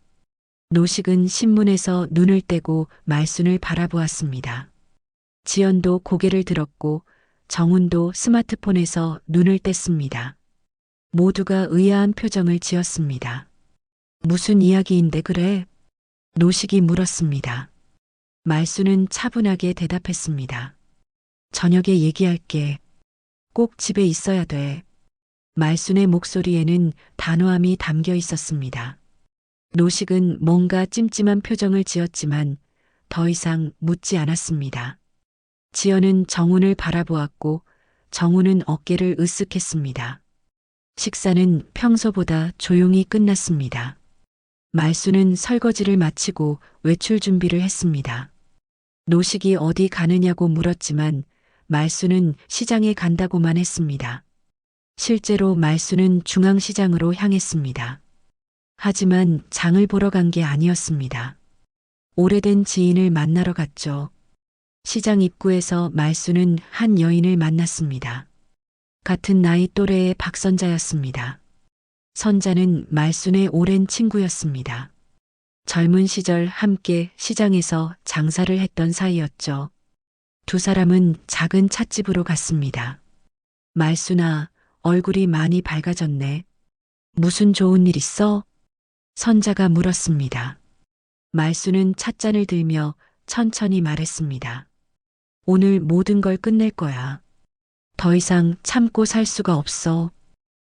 노식은 신문에서 눈을 떼고 말순을 바라보았습니다. 지연도 고개를 들었고 정훈도 스마트폰에서 눈을 뗐습니다. 모두가 의아한 표정을 지었습니다. 무슨 이야기인데 그래? 노식이 물었습니다. 말수는 차분하게 대답했습니다. 저녁에 얘기할게. 꼭 집에 있어야 돼. 말순의 목소리에는 단호함이 담겨 있었습니다. 노식은 뭔가 찜찜한 표정을 지었지만 더 이상 묻지 않았습니다. 지연은 정훈을 바라보았고 정훈은 어깨를 으쓱했습니다. 식사는 평소보다 조용히 끝났습니다. 말수는 설거지를 마치고 외출 준비를 했습니다. 노식이 어디 가느냐고 물었지만 말수는 시장에 간다고만 했습니다. 실제로 말수는 중앙시장으로 향했습니다. 하지만 장을 보러 간 게 아니었습니다. 오래된 지인을 만나러 갔죠. 시장 입구에서 말수는 한 여인을 만났습니다. 같은 나이 또래의 박선자였습니다. 선자는 말순의 오랜 친구였습니다. 젊은 시절 함께 시장에서 장사를 했던 사이였죠. 두 사람은 작은 찻집으로 갔습니다. 말순아, 얼굴이 많이 밝아졌네. 무슨 좋은 일 있어? 선자가 물었습니다. 말순은 찻잔을 들며 천천히 말했습니다. 오늘 모든 걸 끝낼 거야. 더 이상 참고 살 수가 없어.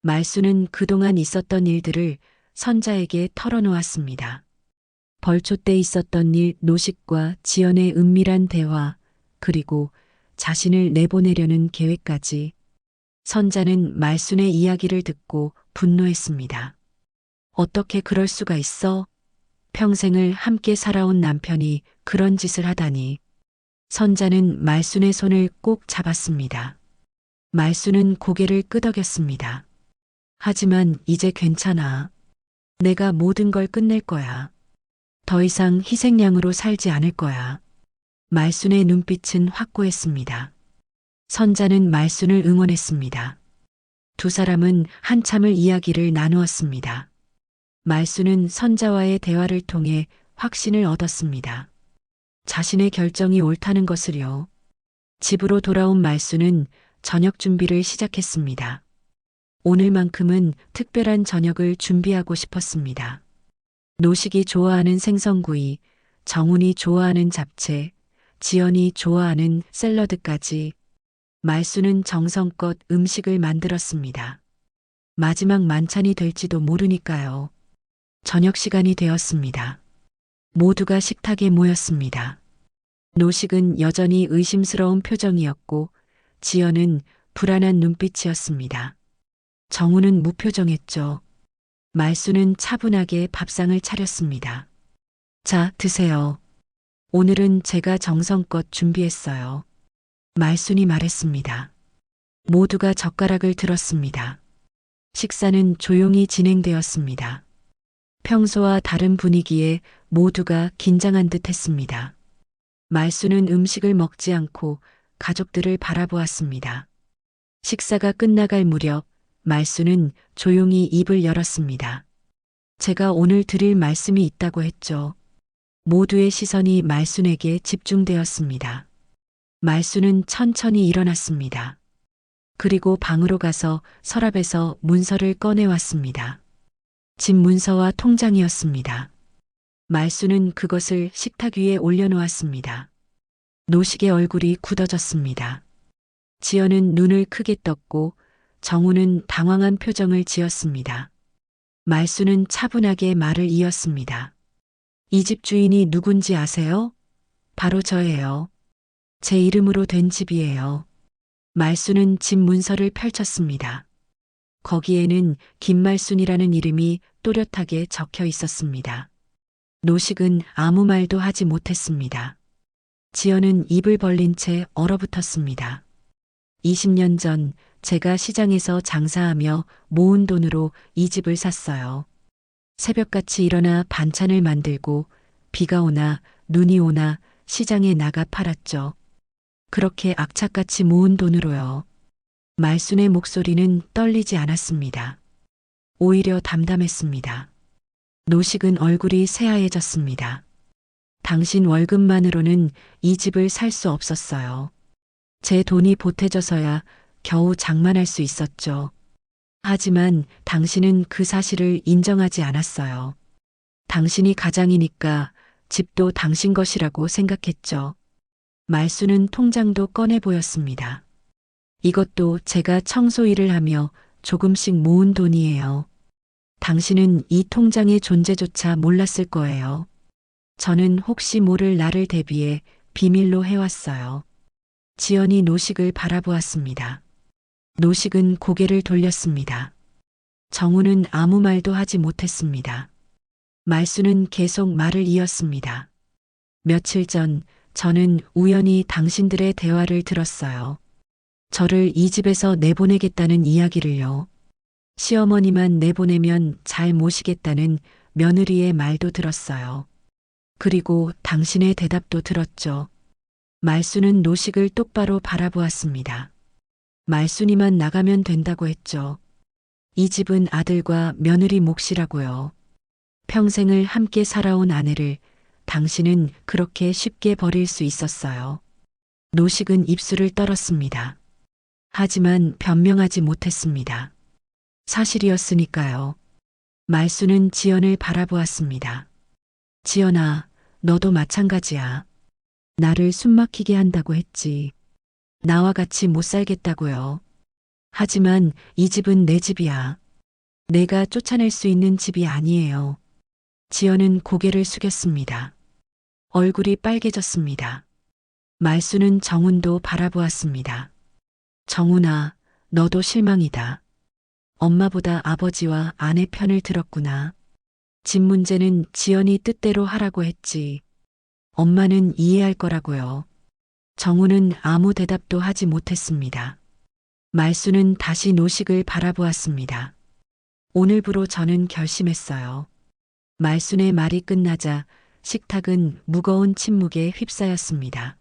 말수는 그동안 있었던 일들을 선자에게 털어놓았습니다. 벌초 때 있었던 일, 노식과 지연의 은밀한 대화, 그리고 자신을 내보내려는 계획까지. 선자는 말순의 이야기를 듣고 분노했습니다. 어떻게 그럴 수가 있어? 평생을 함께 살아온 남편이 그런 짓을 하다니. 선자는 말순의 손을 꼭 잡았습니다. 말순은 고개를 끄덕였습니다. 하지만 이제 괜찮아. 내가 모든 걸 끝낼 거야. 더 이상 희생양으로 살지 않을 거야. 말순의 눈빛은 확고했습니다. 선자는 말순을 응원했습니다. 두 사람은 한참을 이야기를 나누었습니다. 말순은 선자와의 대화를 통해 확신을 얻었습니다. 자신의 결정이 옳다는 것을요. 집으로 돌아온 말순은 저녁 준비를 시작했습니다. 오늘만큼은 특별한 저녁을 준비하고 싶었습니다. 노식이 좋아하는 생선구이, 정훈이 좋아하는 잡채, 지연이 좋아하는 샐러드까지 말순은 정성껏 음식을 만들었습니다. 마지막 만찬이 될지도 모르니까요. 저녁 시간이 되었습니다. 모두가 식탁에 모였습니다. 노식은 여전히 의심스러운 표정이었고 지연은 불안한 눈빛이었습니다. 정우는 무표정했죠. 말수는 차분하게 밥상을 차렸습니다. 자, 드세요. 오늘은 제가 정성껏 준비했어요. 말순이 말했습니다. 모두가 젓가락을 들었습니다. 식사는 조용히 진행되었습니다. 평소와 다른 분위기에 모두가 긴장한 듯 했습니다. 말수는 음식을 먹지 않고 가족들을 바라보았습니다. 식사가 끝나갈 무렵 말수는 조용히 입을 열었습니다. 제가 오늘 드릴 말씀이 있다고 했죠. 모두의 시선이 말순에게 집중되었습니다. 말수는 천천히 일어났습니다. 그리고 방으로 가서 서랍에서 문서를 꺼내왔습니다. 집 문서와 통장이었습니다. 말수는 그것을 식탁 위에 올려놓았습니다. 노식의 얼굴이 굳어졌습니다. 지연은 눈을 크게 떴고 정우는 당황한 표정을 지었습니다. 말수는 차분하게 말을 이었습니다. 이 집 주인이 누군지 아세요? 바로 저예요. 제 이름으로 된 집이에요. 말수는 집 문서를 펼쳤습니다. 거기에는 김말순이라는 이름이 또렷하게 적혀 있었습니다. 노식은 아무 말도 하지 못했습니다. 지연은 입을 벌린 채 얼어붙었습니다. 20년 전 제가 시장에서 장사하며 모은 돈으로 이 집을 샀어요. 새벽같이 일어나 반찬을 만들고 비가 오나 눈이 오나 시장에 나가 팔았죠. 그렇게 악착같이 모은 돈으로요. 말순의 목소리는 떨리지 않았습니다. 오히려 담담했습니다. 노식은 얼굴이 새하얘졌습니다. 당신 월급만으로는 이 집을 살 수 없었어요. 제 돈이 보태져서야 겨우 장만할 수 있었죠. 하지만 당신은 그 사실을 인정하지 않았어요. 당신이 가장이니까 집도 당신 것이라고 생각했죠. 말수는 통장도 꺼내 보였습니다. 이것도 제가 청소 일을 하며 조금씩 모은 돈이에요. 당신은 이 통장의 존재조차 몰랐을 거예요. 저는 혹시 모를 나를 대비해 비밀로 해왔어요. 지연이 노식을 바라보았습니다. 노식은 고개를 돌렸습니다. 정우는 아무 말도 하지 못했습니다. 말수는 계속 말을 이었습니다. 며칠 전 저는 우연히 당신들의 대화를 들었어요. 저를 이 집에서 내보내겠다는 이야기를요. 시어머니만 내보내면 잘 모시겠다는 며느리의 말도 들었어요. 그리고 당신의 대답도 들었죠. 말수는 노식을 똑바로 바라보았습니다. 말순이만 나가면 된다고 했죠. 이 집은 아들과 며느리 몫이라고요. 평생을 함께 살아온 아내를 당신은 그렇게 쉽게 버릴 수 있었어요. 노식은 입술을 떨었습니다. 하지만 변명하지 못했습니다. 사실이었으니까요. 말수는 지연을 바라보았습니다. 지연아, 너도 마찬가지야. 나를 숨막히게 한다고 했지. 나와 같이 못 살겠다고요. 하지만 이 집은 내 집이야. 내가 쫓아낼 수 있는 집이 아니에요. 지연은 고개를 숙였습니다. 얼굴이 빨개졌습니다. 말수는 정훈도 바라보았습니다. 정훈아, 너도 실망이다. 엄마보다 아버지와 아내 편을 들었구나. 집 문제는 지연이 뜻대로 하라고 했지. 엄마는 이해할 거라고요. 정우는 아무 대답도 하지 못했습니다. 말수는 다시 노식을 바라보았습니다. 오늘부로 저는 결심했어요. 말순의 말이 끝나자 식탁은 무거운 침묵에 휩싸였습니다.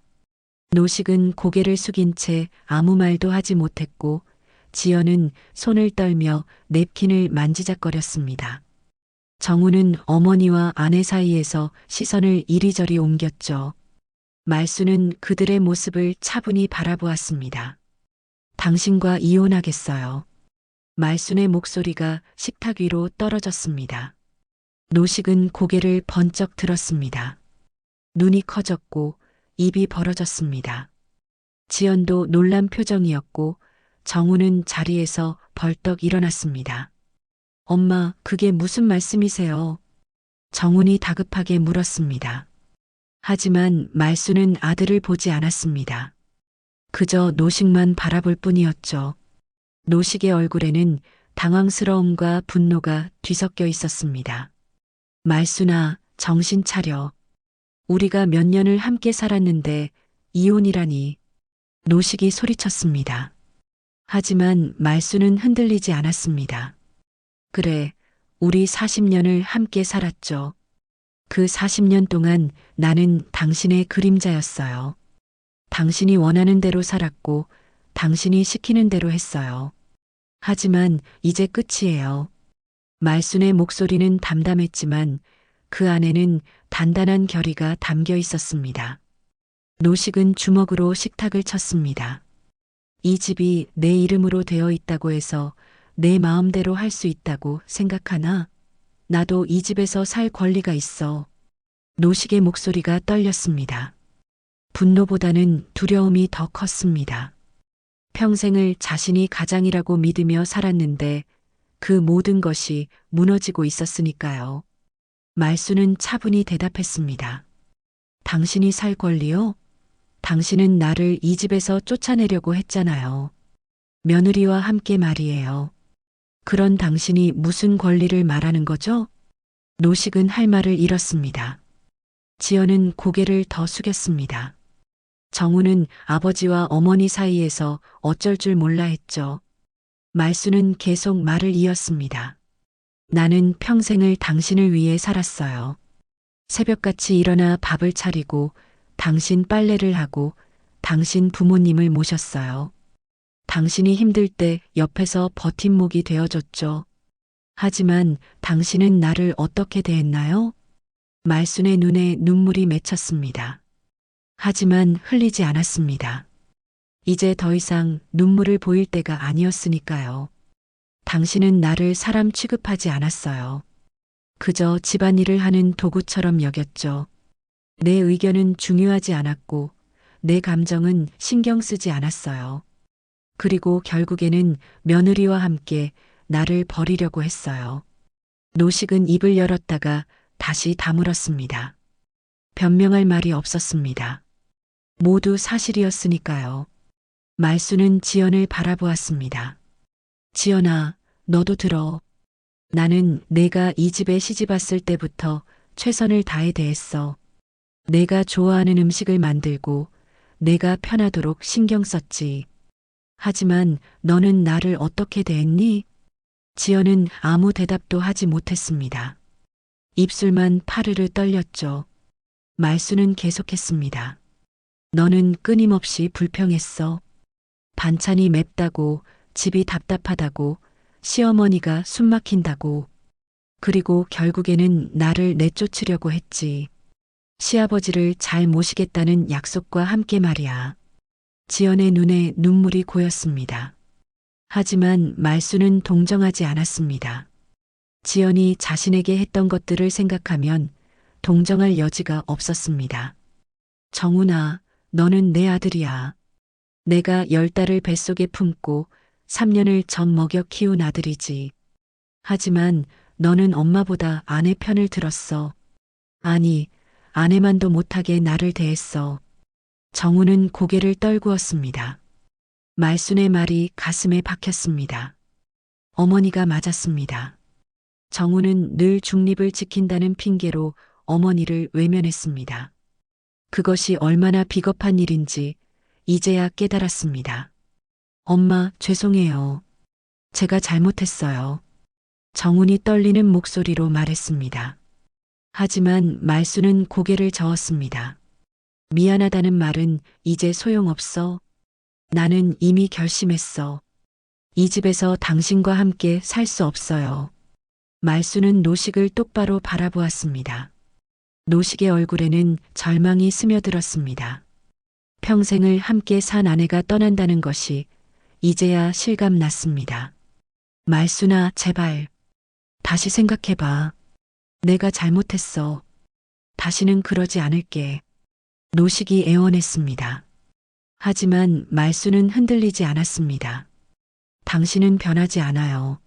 노식은 고개를 숙인 채 아무 말도 하지 못했고 지연은 손을 떨며 냅킨을 만지작거렸습니다. 정우는 어머니와 아내 사이에서 시선을 이리저리 옮겼죠. 말수는 그들의 모습을 차분히 바라보았습니다. 당신과 이혼하겠어요. 말순의 목소리가 식탁 위로 떨어졌습니다. 노식은 고개를 번쩍 들었습니다. 눈이 커졌고 입이 벌어졌습니다. 지연도 놀란 표정이었고 정우는 자리에서 벌떡 일어났습니다. 엄마, 그게 무슨 말씀이세요? 정훈이 다급하게 물었습니다. 하지만 말수는 아들을 보지 않았습니다. 그저 노식만 바라볼 뿐이었죠. 노식의 얼굴에는 당황스러움과 분노가 뒤섞여 있었습니다. 말수나 정신 차려. 우리가 몇 년을 함께 살았는데 이혼이라니. 노식이 소리쳤습니다. 하지만 말수는 흔들리지 않았습니다. 그래, 우리 40년을 함께 살았죠. 그 40년 동안 나는 당신의 그림자였어요. 당신이 원하는 대로 살았고 당신이 시키는 대로 했어요. 하지만 이제 끝이에요. 말순의 목소리는 담담했지만 그 안에는 단단한 결의가 담겨 있었습니다. 노식은 주먹으로 식탁을 쳤습니다. 이 집이 내 이름으로 되어 있다고 해서 내 마음대로 할 수 있다고 생각하나? 나도 이 집에서 살 권리가 있어. 노식의 목소리가 떨렸습니다. 분노보다는 두려움이 더 컸습니다. 평생을 자신이 가장이라고 믿으며 살았는데 그 모든 것이 무너지고 있었으니까요. 말수는 차분히 대답했습니다. 당신이 살 권리요? 당신은 나를 이 집에서 쫓아내려고 했잖아요. 며느리와 함께 말이에요. 그런 당신이 무슨 권리를 말하는 거죠? 노식은 할 말을 잃었습니다. 지연은 고개를 더 숙였습니다. 정우는 아버지와 어머니 사이에서 어쩔 줄 몰라 했죠. 말수는 계속 말을 이었습니다. 나는 평생을 당신을 위해 살았어요. 새벽같이 일어나 밥을 차리고 당신 빨래를 하고 당신 부모님을 모셨어요. 당신이 힘들 때 옆에서 버팀목이 되어줬죠. 하지만 당신은 나를 어떻게 대했나요? 말순의 눈에 눈물이 맺혔습니다. 하지만 흘리지 않았습니다. 이제 더 이상 눈물을 보일 때가 아니었으니까요. 당신은 나를 사람 취급하지 않았어요. 그저 집안일을 하는 도구처럼 여겼죠. 내 의견은 중요하지 않았고 내 감정은 신경 쓰지 않았어요. 그리고 결국에는 며느리와 함께 나를 버리려고 했어요. 노식은 입을 열었다가 다시 다물었습니다. 변명할 말이 없었습니다. 모두 사실이었으니까요. 말수는 지연을 바라보았습니다. 지연아, 너도 들어. 나는 내가 이 집에 시집 왔을 때부터 최선을 다해 대했어. 내가 좋아하는 음식을 만들고 내가 편하도록 신경 썼지. 하지만 너는 나를 어떻게 대했니? 지연은 아무 대답도 하지 못했습니다. 입술만 파르르 떨렸죠. 말수는 계속했습니다. 너는 끊임없이 불평했어. 반찬이 맵다고, 집이 답답하다고, 시어머니가 숨막힌다고. 그리고 결국에는 나를 내쫓으려고 했지. 시아버지를 잘 모시겠다는 약속과 함께 말이야. 지연의 눈에 눈물이 고였습니다. 하지만 말수는 동정하지 않았습니다. 지연이 자신에게 했던 것들을 생각하면 동정할 여지가 없었습니다. 정훈아, 너는 내 아들이야. 내가 10달을 뱃속에 품고 3년을 젖 먹여 키운 아들이지. 하지만 너는 엄마보다 아내 편을 들었어. 아니, 아내만도 못하게 나를 대했어. 정우는 고개를 떨구었습니다. 말순의 말이 가슴에 박혔습니다. 어머니가 맞았습니다. 정우는 늘 중립을 지킨다는 핑계로 어머니를 외면했습니다. 그것이 얼마나 비겁한 일인지 이제야 깨달았습니다. 엄마, 죄송해요. 제가 잘못했어요. 정훈이 떨리는 목소리로 말했습니다. 하지만 말수는 고개를 저었습니다. 미안하다는 말은 이제 소용없어. 나는 이미 결심했어. 이 집에서 당신과 함께 살 수 없어요. 말수는 노식을 똑바로 바라보았습니다. 노식의 얼굴에는 절망이 스며들었습니다. 평생을 함께 산 아내가 떠난다는 것이 이제야 실감났습니다. 말수나 제발 다시 생각해봐. 내가 잘못했어. 다시는 그러지 않을게. 노식이 애원했습니다. 하지만 말수는 흔들리지 않았습니다. 당신은 변하지 않아요.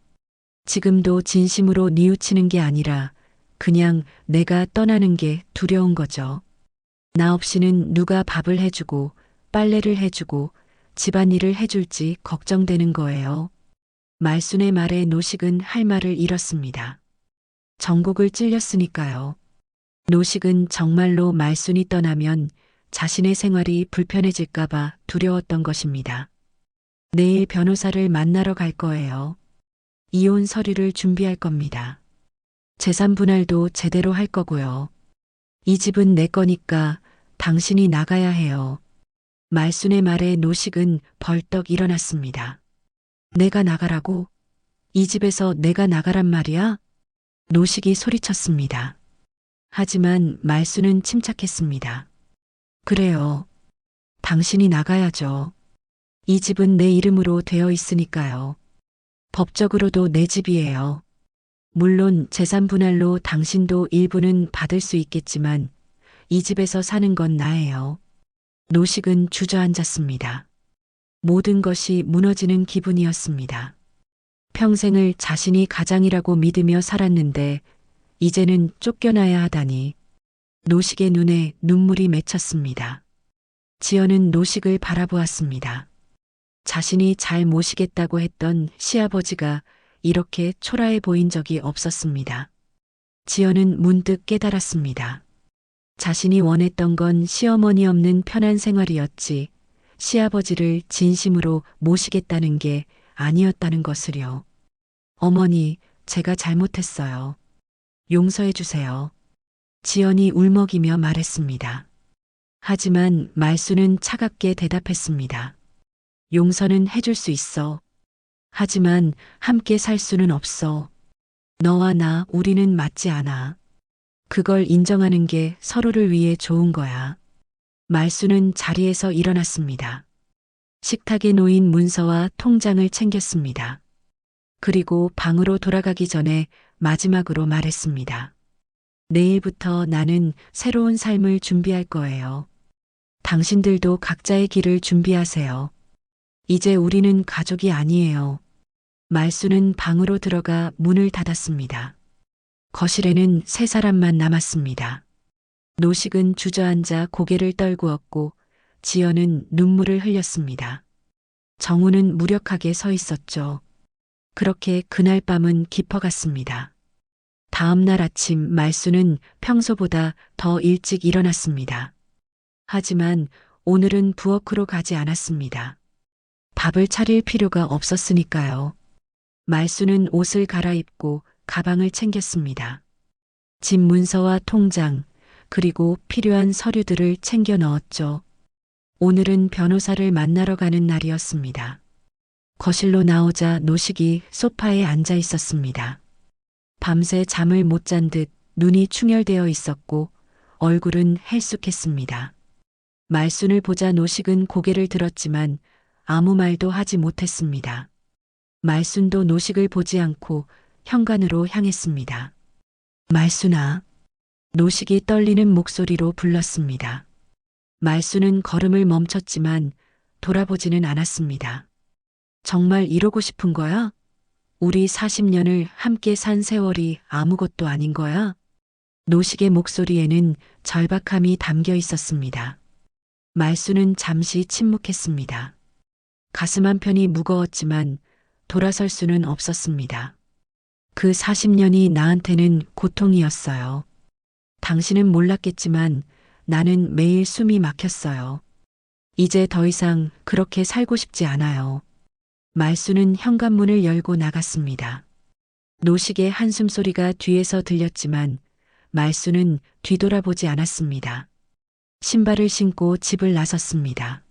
지금도 진심으로 뉘우치는 게 아니라 그냥 내가 떠나는 게 두려운 거죠. 나 없이는 누가 밥을 해주고 빨래를 해주고 집안일을 해줄지 걱정되는 거예요. 말순의 말에 노식은 할 말을 잃었습니다. 정곡을 찔렸으니까요. 노식은 정말로 말순이 떠나면 자신의 생활이 불편해질까봐 두려웠던 것입니다. 내일 변호사를 만나러 갈 거예요. 이혼 서류를 준비할 겁니다. 재산 분할도 제대로 할 거고요. 이 집은 내 거니까 당신이 나가야 해요. 말순의 말에 노식은 벌떡 일어났습니다. 내가 나가라고? 이 집에서 내가 나가란 말이야? 노식이 소리쳤습니다. 하지만 말순은 침착했습니다. 그래요. 당신이 나가야죠. 이 집은 내 이름으로 되어 있으니까요. 법적으로도 내 집이에요. 물론 재산 분할로 당신도 일부는 받을 수 있겠지만 이 집에서 사는 건 나예요. 노식은 주저앉았습니다. 모든 것이 무너지는 기분이었습니다. 평생을 자신이 가장이라고 믿으며 살았는데 이제는 쫓겨나야 하다니. 노식의 눈에 눈물이 맺혔습니다. 지연은 노식을 바라보았습니다. 자신이 잘 모시겠다고 했던 시아버지가 이렇게 초라해 보인 적이 없었습니다. 지연은 문득 깨달았습니다. 자신이 원했던 건 시어머니 없는 편한 생활이었지, 시아버지를 진심으로 모시겠다는 게 아니었다는 것을요. 어머니, 제가 잘못했어요. 용서해 주세요. 지연이 울먹이며 말했습니다. 하지만 말수는 차갑게 대답했습니다. 용서는 해줄 수 있어. 하지만 함께 살 수는 없어. 너와 나, 우리는 맞지 않아. 그걸 인정하는 게 서로를 위해 좋은 거야. 말수는 자리에서 일어났습니다. 식탁에 놓인 문서와 통장을 챙겼습니다. 그리고 방으로 돌아가기 전에 마지막으로 말했습니다. 내일부터 나는 새로운 삶을 준비할 거예요. 당신들도 각자의 길을 준비하세요. 이제 우리는 가족이 아니에요. 말수는 방으로 들어가 문을 닫았습니다. 거실에는 세 사람만 남았습니다. 노식은 주저앉아 고개를 떨구었고 지연은 눈물을 흘렸습니다. 정우는 무력하게 서 있었죠. 그렇게 그날 밤은 깊어갔습니다. 다음 날 아침 말수는 평소보다 더 일찍 일어났습니다. 하지만 오늘은 부엌으로 가지 않았습니다. 밥을 차릴 필요가 없었으니까요. 말수는 옷을 갈아입고 가방을 챙겼습니다. 집 문서와 통장, 그리고 필요한 서류들을 챙겨 넣었죠. 오늘은 변호사를 만나러 가는 날이었습니다. 거실로 나오자 노식이 소파에 앉아 있었습니다. 밤새 잠을 못 잔 듯 눈이 충혈되어 있었고 얼굴은 헬쑥했습니다. 말순을 보자 노식은 고개를 들었지만 아무 말도 하지 못했습니다. 말순도 노식을 보지 않고 현관으로 향했습니다. 말순아. 노식이 떨리는 목소리로 불렀습니다. 말순은 걸음을 멈췄지만 돌아보지는 않았습니다. 정말 이러고 싶은 거야? 우리 40년을 함께 산 세월이 아무것도 아닌 거야? 노식의 목소리에는 절박함이 담겨 있었습니다. 말순은 잠시 침묵했습니다. 가슴 한편이 무거웠지만 돌아설 수는 없었습니다. 그 40년이 나한테는 고통이었어요. 당신은 몰랐겠지만 나는 매일 숨이 막혔어요. 이제 더 이상 그렇게 살고 싶지 않아요. 말수는 현관문을 열고 나갔습니다. 노식의 한숨 소리가 뒤에서 들렸지만 말수는 뒤돌아보지 않았습니다. 신발을 신고 집을 나섰습니다.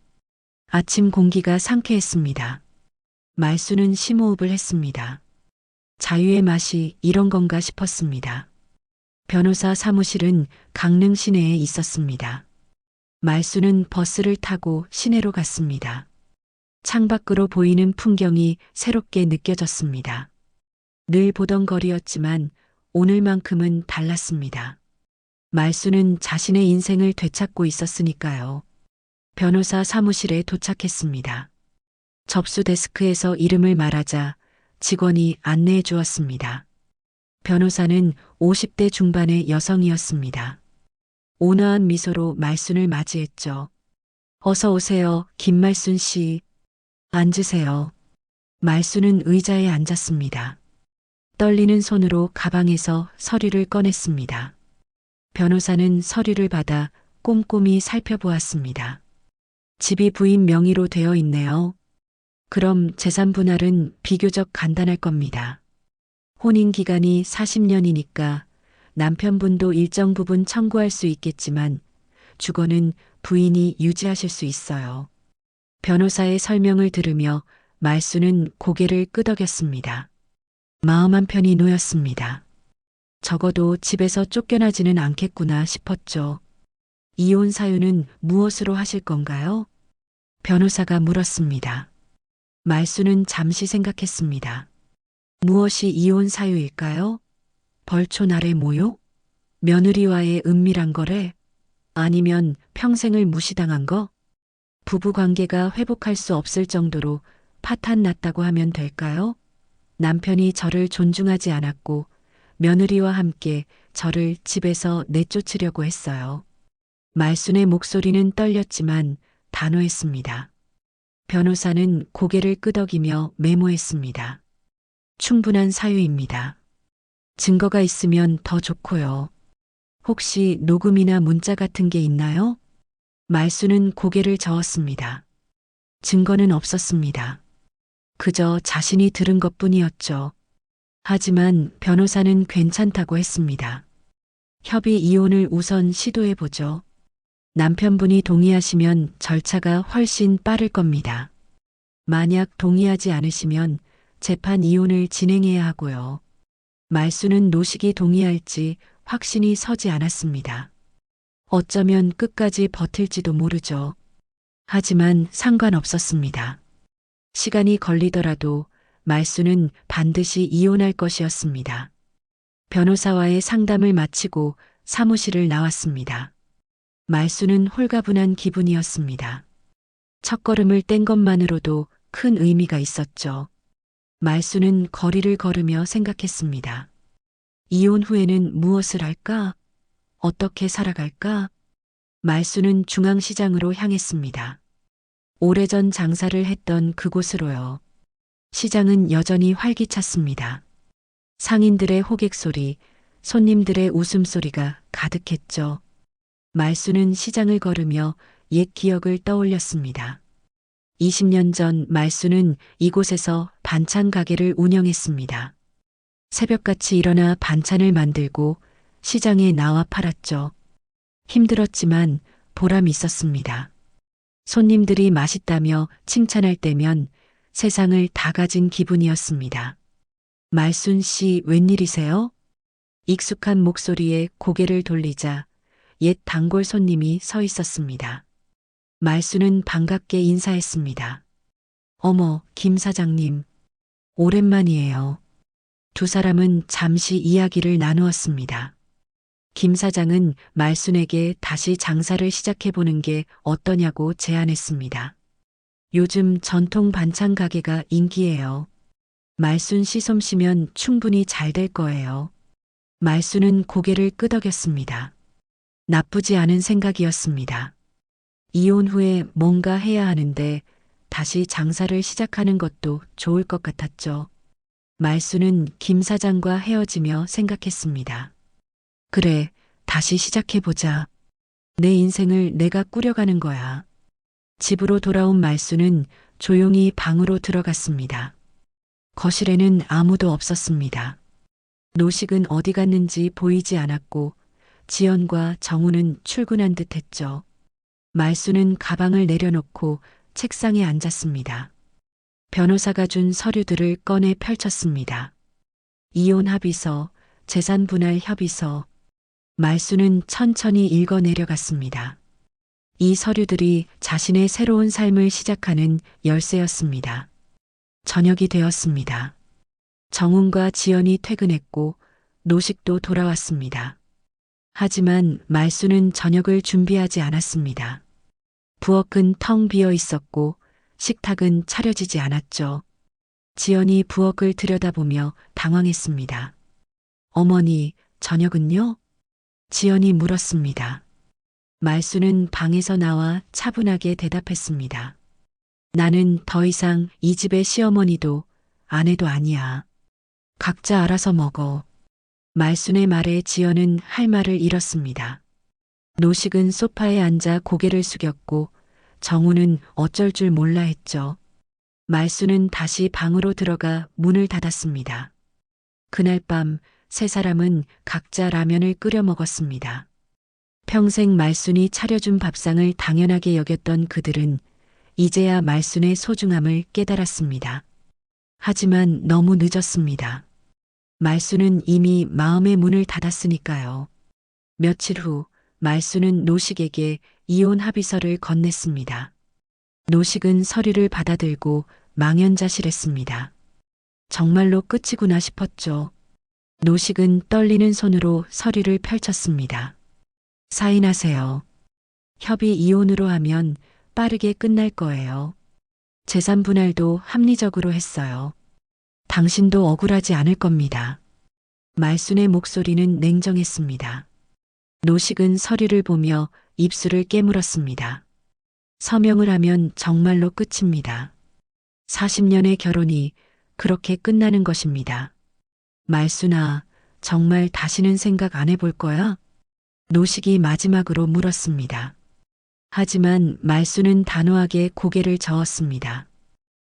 아침 공기가 상쾌했습니다. 말수는 심호흡을 했습니다. 자유의 맛이 이런 건가 싶었습니다. 변호사 사무실은 강릉 시내에 있었습니다. 말수는 버스를 타고 시내로 갔습니다. 창밖으로 보이는 풍경이 새롭게 느껴졌습니다. 늘 보던 거리였지만 오늘만큼은 달랐습니다. 말수는 자신의 인생을 되찾고 있었으니까요. 변호사 사무실에 도착했습니다. 접수 데스크에서 이름을 말하자 직원이 안내해 주었습니다. 변호사는 50대 중반의 여성이었습니다. 온화한 미소로 말순을 맞이했죠. 어서 오세요, 김말순 씨. 앉으세요. 말순은 의자에 앉았습니다. 떨리는 손으로 가방에서 서류를 꺼냈습니다. 변호사는 서류를 받아 꼼꼼히 살펴보았습니다. 집이 부인 명의로 되어 있네요. 그럼 재산 분할은 비교적 간단할 겁니다. 혼인 기간이 40년이니까 남편분도 일정 부분 청구할 수 있겠지만 주거는 부인이 유지하실 수 있어요. 변호사의 설명을 들으며 말수는 고개를 끄덕였습니다. 마음 한편이 놓였습니다. 적어도 집에서 쫓겨나지는 않겠구나 싶었죠. 이혼 사유는 무엇으로 하실 건가요? 변호사가 물었습니다. 말수는 잠시 생각했습니다. 무엇이 이혼 사유일까요? 벌초 날의 모욕? 며느리와의 은밀한 거래? 아니면 평생을 무시당한 거? 부부 관계가 회복할 수 없을 정도로 파탄 났다고 하면 될까요? 남편이 저를 존중하지 않았고 며느리와 함께 저를 집에서 내쫓으려고 했어요. 말순의 목소리는 떨렸지만 단호했습니다. 변호사는 고개를 끄덕이며 메모했습니다. 충분한 사유입니다. 증거가 있으면 더 좋고요. 혹시 녹음이나 문자 같은 게 있나요? 말수는 고개를 저었습니다. 증거는 없었습니다. 그저 자신이 들은 것 뿐이었죠. 하지만 변호사는 괜찮다고 했습니다. 협의 이혼을 우선 시도해 보죠. 남편분이 동의하시면 절차가 훨씬 빠를 겁니다. 만약 동의하지 않으시면 재판 이혼을 진행해야 하고요. 말수는 노식이 동의할지 확신이 서지 않았습니다. 어쩌면 끝까지 버틸지도 모르죠. 하지만 상관없었습니다. 시간이 걸리더라도 말수는 반드시 이혼할 것이었습니다. 변호사와의 상담을 마치고 사무실을 나왔습니다. 말수는 홀가분한 기분이었습니다. 첫걸음을 뗀 것만으로도 큰 의미가 있었죠. 말수는 거리를 걸으며 생각했습니다. 이혼 후에는 무엇을 할까? 어떻게 살아갈까? 말수는 중앙시장으로 향했습니다. 오래전 장사를 했던 그곳으로요. 시장은 여전히 활기찼습니다. 상인들의 호객 소리, 손님들의 웃음소리가 가득했죠. 말수는 시장을 걸으며 옛 기억을 떠올렸습니다. 20년 전 말수는 이곳에서 반찬 가게를 운영했습니다. 새벽같이 일어나 반찬을 만들고 시장에 나와 팔았죠. 힘들었지만 보람 있었습니다. 손님들이 맛있다며 칭찬할 때면 세상을 다 가진 기분이었습니다. 말순 씨 웬일이세요? 익숙한 목소리에 고개를 돌리자 옛 단골 손님이 서 있었습니다. 말순은 반갑게 인사했습니다. 어머, 김 사장님. 오랜만이에요. 두 사람은 잠시 이야기를 나누었습니다. 김 사장은 말순에게 다시 장사를 시작해보는 게 어떠냐고 제안했습니다. 요즘 전통 반찬 가게가 인기예요. 말순 씨 솜씨면 충분히 잘 될 거예요. 말순은 고개를 끄덕였습니다. 나쁘지 않은 생각이었습니다. 이혼 후에 뭔가 해야 하는데 다시 장사를 시작하는 것도 좋을 것 같았죠. 말순은 김 사장과 헤어지며 생각했습니다. 그래, 다시 시작해보자. 내 인생을 내가 꾸려가는 거야. 집으로 돌아온 말순은 조용히 방으로 들어갔습니다. 거실에는 아무도 없었습니다. 노식은 어디 갔는지 보이지 않았고 지연과 정우는 출근한 듯 했죠. 말순은 가방을 내려놓고 책상에 앉았습니다. 변호사가 준 서류들을 꺼내 펼쳤습니다. 이혼 합의서, 재산 분할 협의서. 말순은 천천히 읽어 내려갔습니다. 이 서류들이 자신의 새로운 삶을 시작하는 열쇠였습니다. 저녁이 되었습니다. 정훈과 지연이 퇴근했고 노식도 돌아왔습니다. 하지만 말순은 저녁을 준비하지 않았습니다. 부엌은 텅 비어 있었고 식탁은 차려지지 않았죠. 지연이 부엌을 들여다보며 당황했습니다. 어머니, 저녁은요? 지연이 물었습니다. 말순은 방에서 나와 차분하게 대답했습니다. 나는 더 이상 이 집의 시어머니도 아내도 아니야. 각자 알아서 먹어. 말순의 말에 지연은 할 말을 잃었습니다. 노식은 소파에 앉아 고개를 숙였고 정우는 어쩔 줄 몰라 했죠. 말순은 다시 방으로 들어가 문을 닫았습니다. 그날 밤 세 사람은 각자 라면을 끓여 먹었습니다. 평생 말순이 차려준 밥상을 당연하게 여겼던 그들은 이제야 말순의 소중함을 깨달았습니다. 하지만 너무 늦었습니다. 말순은 이미 마음의 문을 닫았으니까요. 며칠 후 말순은 노식에게 이혼 합의서를 건넸습니다. 노식은 서류를 받아들고 망연자실했습니다. 정말로 끝이구나 싶었죠. 노식은 떨리는 손으로 서류를 펼쳤습니다. 사인하세요. 협의 이혼으로 하면 빠르게 끝날 거예요. 재산 분할도 합리적으로 했어요. 당신도 억울하지 않을 겁니다. 말순의 목소리는 냉정했습니다. 노식은 서류를 보며 입술을 깨물었습니다. 서명을 하면 정말로 끝입니다. 40년의 결혼이 그렇게 끝나는 것입니다. 말순아, 정말 다시는 생각 안 해볼 거야? 노식이 마지막으로 물었습니다. 하지만 말수는 단호하게 고개를 저었습니다.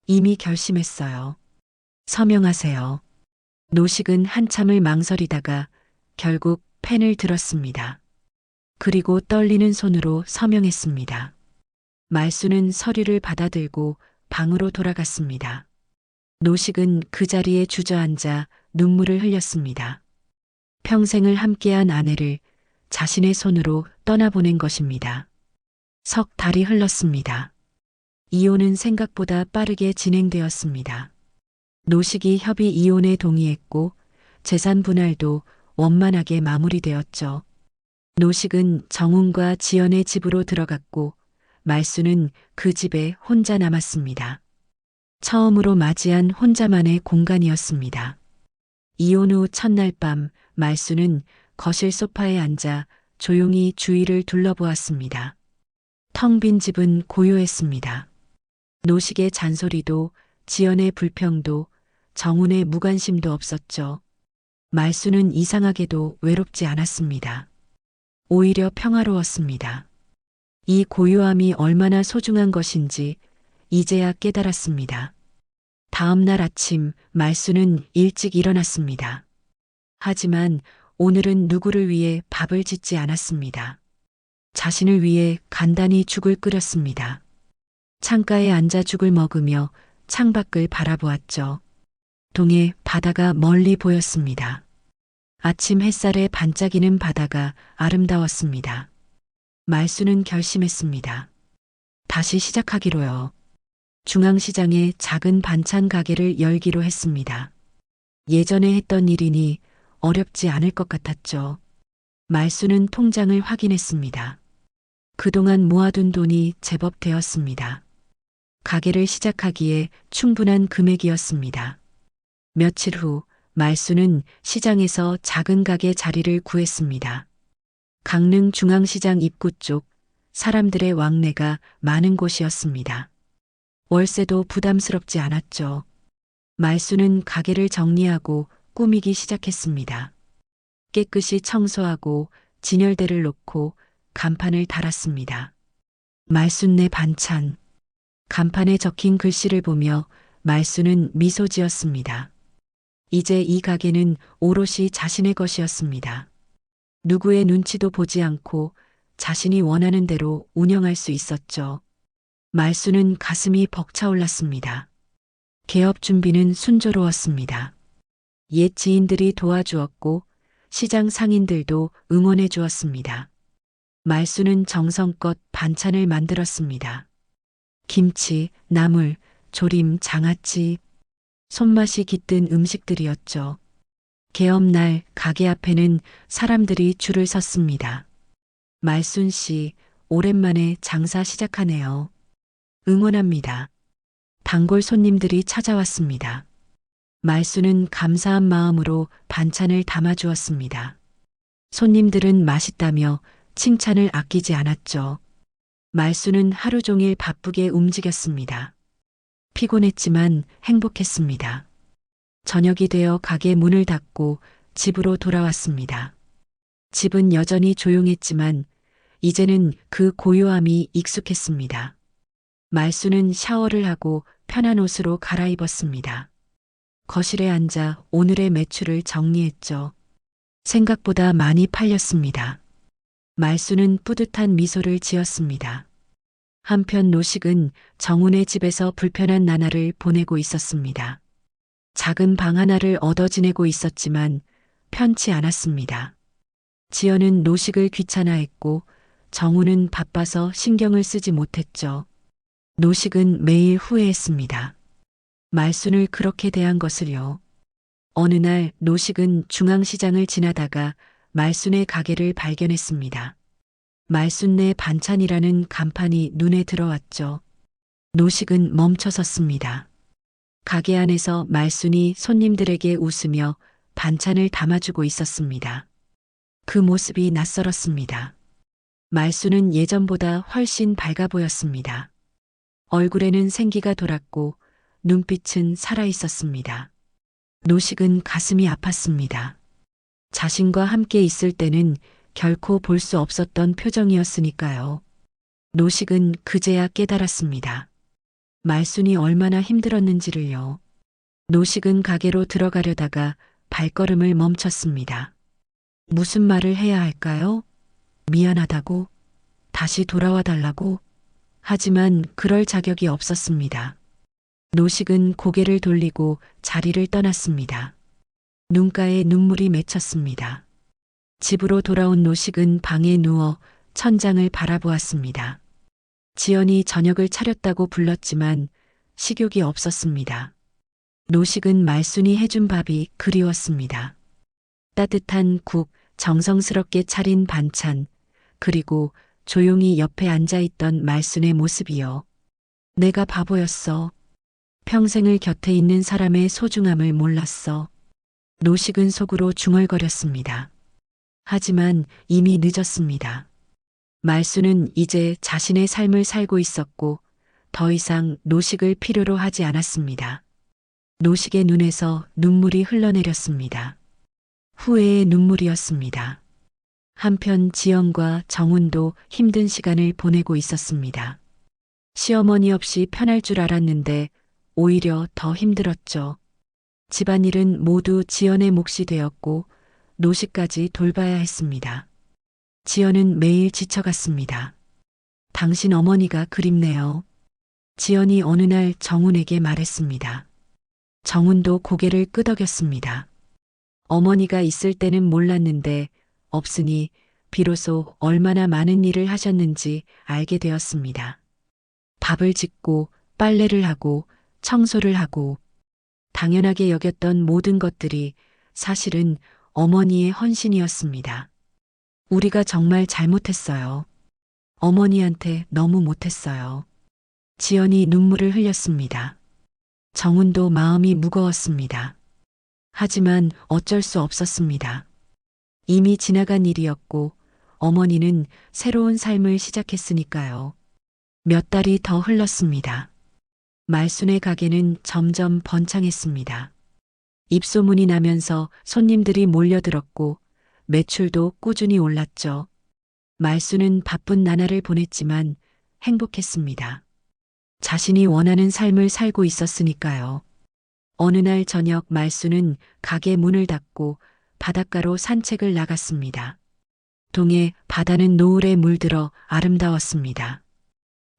이미 결심했어요. 서명하세요. 노식은 한참을 망설이다가 결국 펜을 들었습니다. 그리고 떨리는 손으로 서명했습니다. 말수는 서류를 받아들고 방으로 돌아갔습니다. 노식은 그 자리에 주저앉아 눈물을 흘렸습니다. 평생을 함께한 아내를 자신의 손으로 떠나보낸 것입니다. 석 달이 흘렀습니다. 이혼은 생각보다 빠르게 진행되었습니다. 노식이 협의 이혼에 동의했고 재산 분할도 원만하게 마무리되었죠. 노식은 정훈과 지연의 집으로 들어갔고 말수는 그 집에 혼자 남았습니다. 처음으로 맞이한 혼자만의 공간이었습니다. 이혼 후 첫날 밤 말수는 거실 소파에 앉아 조용히 주위를 둘러보았습니다. 텅 빈 집은 고요했습니다. 노식의 잔소리도 지연의 불평도 정훈의 무관심도 없었죠. 말수는 이상하게도 외롭지 않았습니다. 오히려 평화로웠습니다. 이 고요함이 얼마나 소중한 것인지 이제야 깨달았습니다. 다음 날 아침 말수는 일찍 일어났습니다. 하지만 오늘은 누구를 위해 밥을 짓지 않았습니다. 자신을 위해 간단히 죽을 끓였습니다. 창가에 앉아 죽을 먹으며 창밖을 바라보았죠. 동해 바다가 멀리 보였습니다. 아침 햇살에 반짝이는 바다가 아름다웠습니다. 말수는 결심했습니다. 다시 시작하기로요. 중앙시장에 작은 반찬 가게를 열기로 했습니다. 예전에 했던 일이니 어렵지 않을 것 같았죠. 말수는 통장을 확인했습니다. 그동안 모아둔 돈이 제법 되었습니다. 가게를 시작하기에 충분한 금액이었습니다. 며칠 후 말수는 시장에서 작은 가게 자리를 구했습니다. 강릉 중앙시장 입구 쪽 사람들의 왕래가 많은 곳이었습니다. 월세도 부담스럽지 않았죠. 말수는 가게를 정리하고 꾸미기 시작했습니다. 깨끗이 청소하고 진열대를 놓고 간판을 달았습니다. 말순네 반찬. 간판에 적힌 글씨를 보며 말수는 미소 지었습니다. 이제 이 가게는 오롯이 자신의 것이었습니다. 누구의 눈치도 보지 않고 자신이 원하는 대로 운영할 수 있었죠. 말수는 가슴이 벅차올랐습니다. 개업 준비는 순조로웠습니다. 옛 지인들이 도와주었고 시장 상인들도 응원해 주었습니다. 말수는 정성껏 반찬을 만들었습니다. 김치, 나물, 조림, 장아찌, 손맛이 깃든 음식들이었죠. 개업날 가게 앞에는 사람들이 줄을 섰습니다. 말순 씨, 오랜만에 장사 시작하네요. 응원합니다. 단골 손님들이 찾아왔습니다. 말수는 감사한 마음으로 반찬을 담아주었습니다. 손님들은 맛있다며 칭찬을 아끼지 않았죠. 말수는 하루 종일 바쁘게 움직였습니다. 피곤했지만 행복했습니다. 저녁이 되어 가게 문을 닫고 집으로 돌아왔습니다. 집은 여전히 조용했지만 이제는 그 고요함이 익숙했습니다. 말수는 샤워를 하고 편한 옷으로 갈아입었습니다. 거실에 앉아 오늘의 매출을 정리했죠. 생각보다 많이 팔렸습니다. 말수는 뿌듯한 미소를 지었습니다. 한편 노식은 정훈의 집에서 불편한 나날을 보내고 있었습니다. 작은 방 하나를 얻어 지내고 있었지만 편치 않았습니다. 지연은 노식을 귀찮아했고 정훈은 바빠서 신경을 쓰지 못했죠. 노식은 매일 후회했습니다. 말순을 그렇게 대한 것을요. 어느 날 노식은 중앙시장을 지나다가 말순의 가게를 발견했습니다. 말순네 반찬이라는 간판이 눈에 들어왔죠. 노식은 멈춰섰습니다. 가게 안에서 말순이 손님들에게 웃으며 반찬을 담아주고 있었습니다. 그 모습이 낯설었습니다. 말순은 예전보다 훨씬 밝아 보였습니다. 얼굴에는 생기가 돌았고 눈빛은 살아있었습니다. 노식은 가슴이 아팠습니다. 자신과 함께 있을 때는 결코 볼 수 없었던 표정이었으니까요. 노식은 그제야 깨달았습니다. 말순이 얼마나 힘들었는지를요. 노식은 가게로 들어가려다가 발걸음을 멈췄습니다. 무슨 말을 해야 할까요? 미안하다고? 다시 돌아와 달라고? 하지만 그럴 자격이 없었습니다. 노식은 고개를 돌리고 자리를 떠났습니다. 눈가에 눈물이 맺혔습니다. 집으로 돌아온 노식은 방에 누워 천장을 바라보았습니다. 지연이 저녁을 차렸다고 불렀지만 식욕이 없었습니다. 노식은 말순이 해준 밥이 그리웠습니다. 따뜻한 국, 정성스럽게 차린 반찬, 그리고 조용히 옆에 앉아있던 말순의 모습이요. 내가 바보였어. 평생을 곁에 있는 사람의 소중함을 몰랐어. 노식은 속으로 중얼거렸습니다. 하지만 이미 늦었습니다. 말순은 이제 자신의 삶을 살고 있었고 더 이상 노식을 필요로 하지 않았습니다. 노식의 눈에서 눈물이 흘러내렸습니다. 후회의 눈물이었습니다. 한편 지연과 정훈도 힘든 시간을 보내고 있었습니다. 시어머니 없이 편할 줄 알았는데 오히려 더 힘들었죠. 집안일은 모두 지연의 몫이 되었고 노식까지 돌봐야 했습니다. 지연은 매일 지쳐갔습니다. 당신 어머니가 그립네요. 지연이 어느 날 정훈에게 말했습니다. 정훈도 고개를 끄덕였습니다. 어머니가 있을 때는 몰랐는데 없으니 비로소 얼마나 많은 일을 하셨는지 알게 되었습니다. 밥을 짓고 빨래를 하고 청소를 하고 당연하게 여겼던 모든 것들이 사실은 어머니의 헌신이었습니다. 우리가 정말 잘못했어요. 어머니한테 너무 못했어요. 지연이 눈물을 흘렸습니다. 정훈도 마음이 무거웠습니다. 하지만 어쩔 수 없었습니다. 이미 지나간 일이었고 어머니는 새로운 삶을 시작했으니까요. 몇 달이 더 흘렀습니다. 말순의 가게는 점점 번창했습니다. 입소문이 나면서 손님들이 몰려들었고 매출도 꾸준히 올랐죠. 말순은 바쁜 나날을 보냈지만 행복했습니다. 자신이 원하는 삶을 살고 있었으니까요. 어느 날 저녁 말순은 가게 문을 닫고 바닷가로 산책을 나갔습니다. 동해 바다는 노을에 물들어 아름다웠습니다.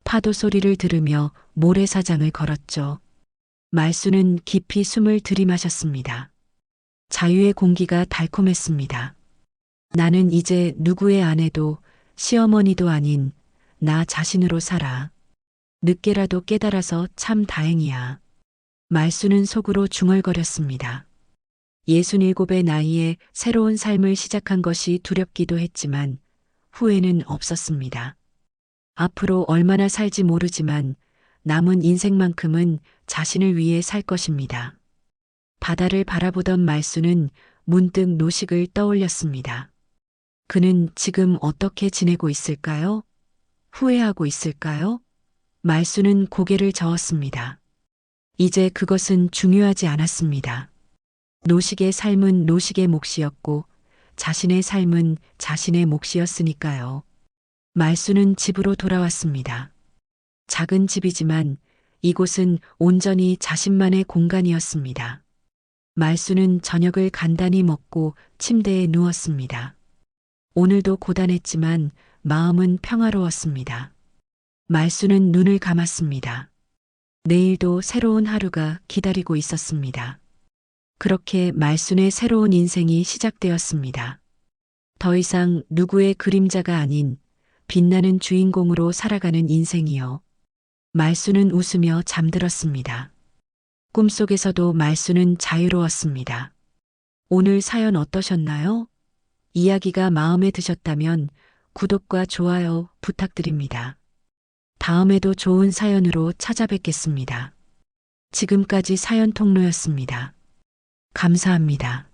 파도 소리를 들으며 모래사장을 걸었죠. 말순은 깊이 숨을 들이마셨습니다. 자유의 공기가 달콤했습니다. 나는 이제 누구의 아내도 시어머니도 아닌 나 자신으로 살아. 늦게라도 깨달아서 참 다행이야. 말순은 속으로 중얼거렸습니다. 67의 나이에 새로운 삶을 시작한 것이 두렵기도 했지만 후회는 없었습니다. 앞으로 얼마나 살지 모르지만 남은 인생만큼은 자신을 위해 살 것입니다. 바다를 바라보던 말순은 문득 노식을 떠올렸습니다. 그는 지금 어떻게 지내고 있을까요? 후회하고 있을까요? 말순은 고개를 저었습니다. 이제 그것은 중요하지 않았습니다. 노식의 삶은 노식의 몫이었고 자신의 삶은 자신의 몫이었으니까요. 말순은 집으로 돌아왔습니다. 작은 집이지만 이곳은 온전히 자신만의 공간이었습니다. 말순은 저녁을 간단히 먹고 침대에 누웠습니다. 오늘도 고단했지만 마음은 평화로웠습니다. 말순은 눈을 감았습니다. 내일도 새로운 하루가 기다리고 있었습니다. 그렇게 말순의 새로운 인생이 시작되었습니다. 더 이상 누구의 그림자가 아닌 빛나는 주인공으로 살아가는 인생이요. 말순은 웃으며 잠들었습니다. 꿈속에서도 말순은 자유로웠습니다. 오늘 사연 어떠셨나요? 이야기가 마음에 드셨다면 구독과 좋아요 부탁드립니다. 다음에도 좋은 사연으로 찾아뵙겠습니다. 지금까지 사연 통로였습니다. 감사합니다.